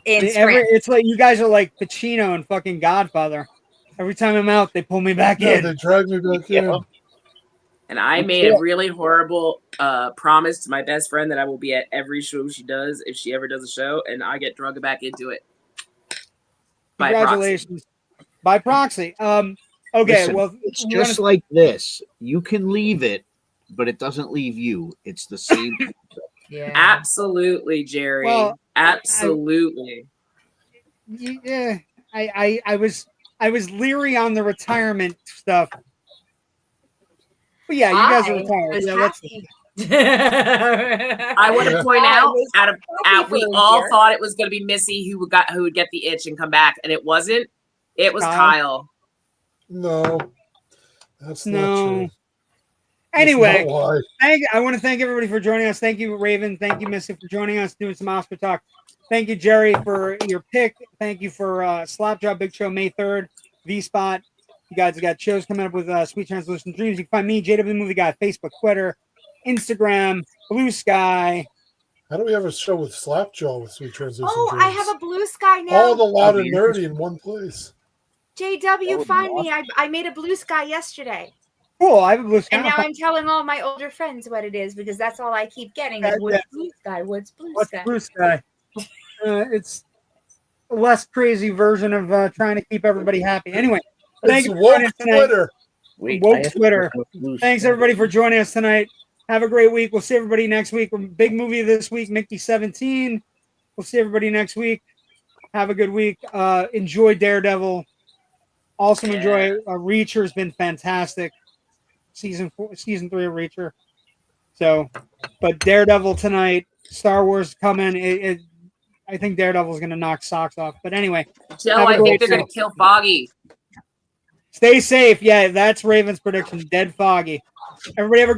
It's like you guys are like Pacino and fucking Godfather. Every time I'm out, they pull me back in. They drag me back in. And I made a really horrible promise to my best friend that I will be at every show she does if she ever does a show, and I get drugged back into it. Congratulations. By proxy. Okay, Listen, well, it's just like this. You can leave it, but it doesn't leave you. It's the same. Yeah, Absolutely, Jerry. Well, absolutely. Yeah, I was leery on the retirement stuff. But yeah, you guys are retired. Yeah, I want to point out, we all thought it was going to be Missy who would get the itch and come back, and it wasn't. It was Kyle. No, that's not true. Anyway, I want to thank everybody for joining us. Thank you, Raven. Thank you, Missy, for joining us, doing some Oscar talk. Thank you, Jerry, for your pick. Thank you for Slapjaw Big Show May 3rd, V-Spot. You guys have got shows coming up with Sweet Translucent Dreams. You can find me, JW Movie Guy, Facebook, Twitter, Instagram, Blue Sky. How do we have a show with Slapjaw with Sweet Translucent Dreams? I have a Blue Sky now. All the loud and nerdy in one place. JW, find me. I made a Blue Sky yesterday. Cool, I have a Blue Sky. And now I'm telling all my older friends what it is because that's all I keep getting is what's Blue Sky? What's Blue Sky? Blue Sky? It's a less crazy version of trying to keep everybody happy. Anyway, thank you for joining us tonight. Woke Twitter. Thanks everybody for joining us tonight. Have a great week. We'll see everybody next week. Big movie this week, Mickey 17. We'll see everybody next week. Have a good week. Enjoy Daredevil. Also enjoy Reacher. Has been fantastic. Season 3 of Reacher. So, but Daredevil tonight. Star Wars coming. I think Daredevil is going to knock socks off. But anyway, Joe, I think they're going to kill Foggy. Stay safe. Yeah, that's Raven's prediction. Dead Foggy. Everybody have a great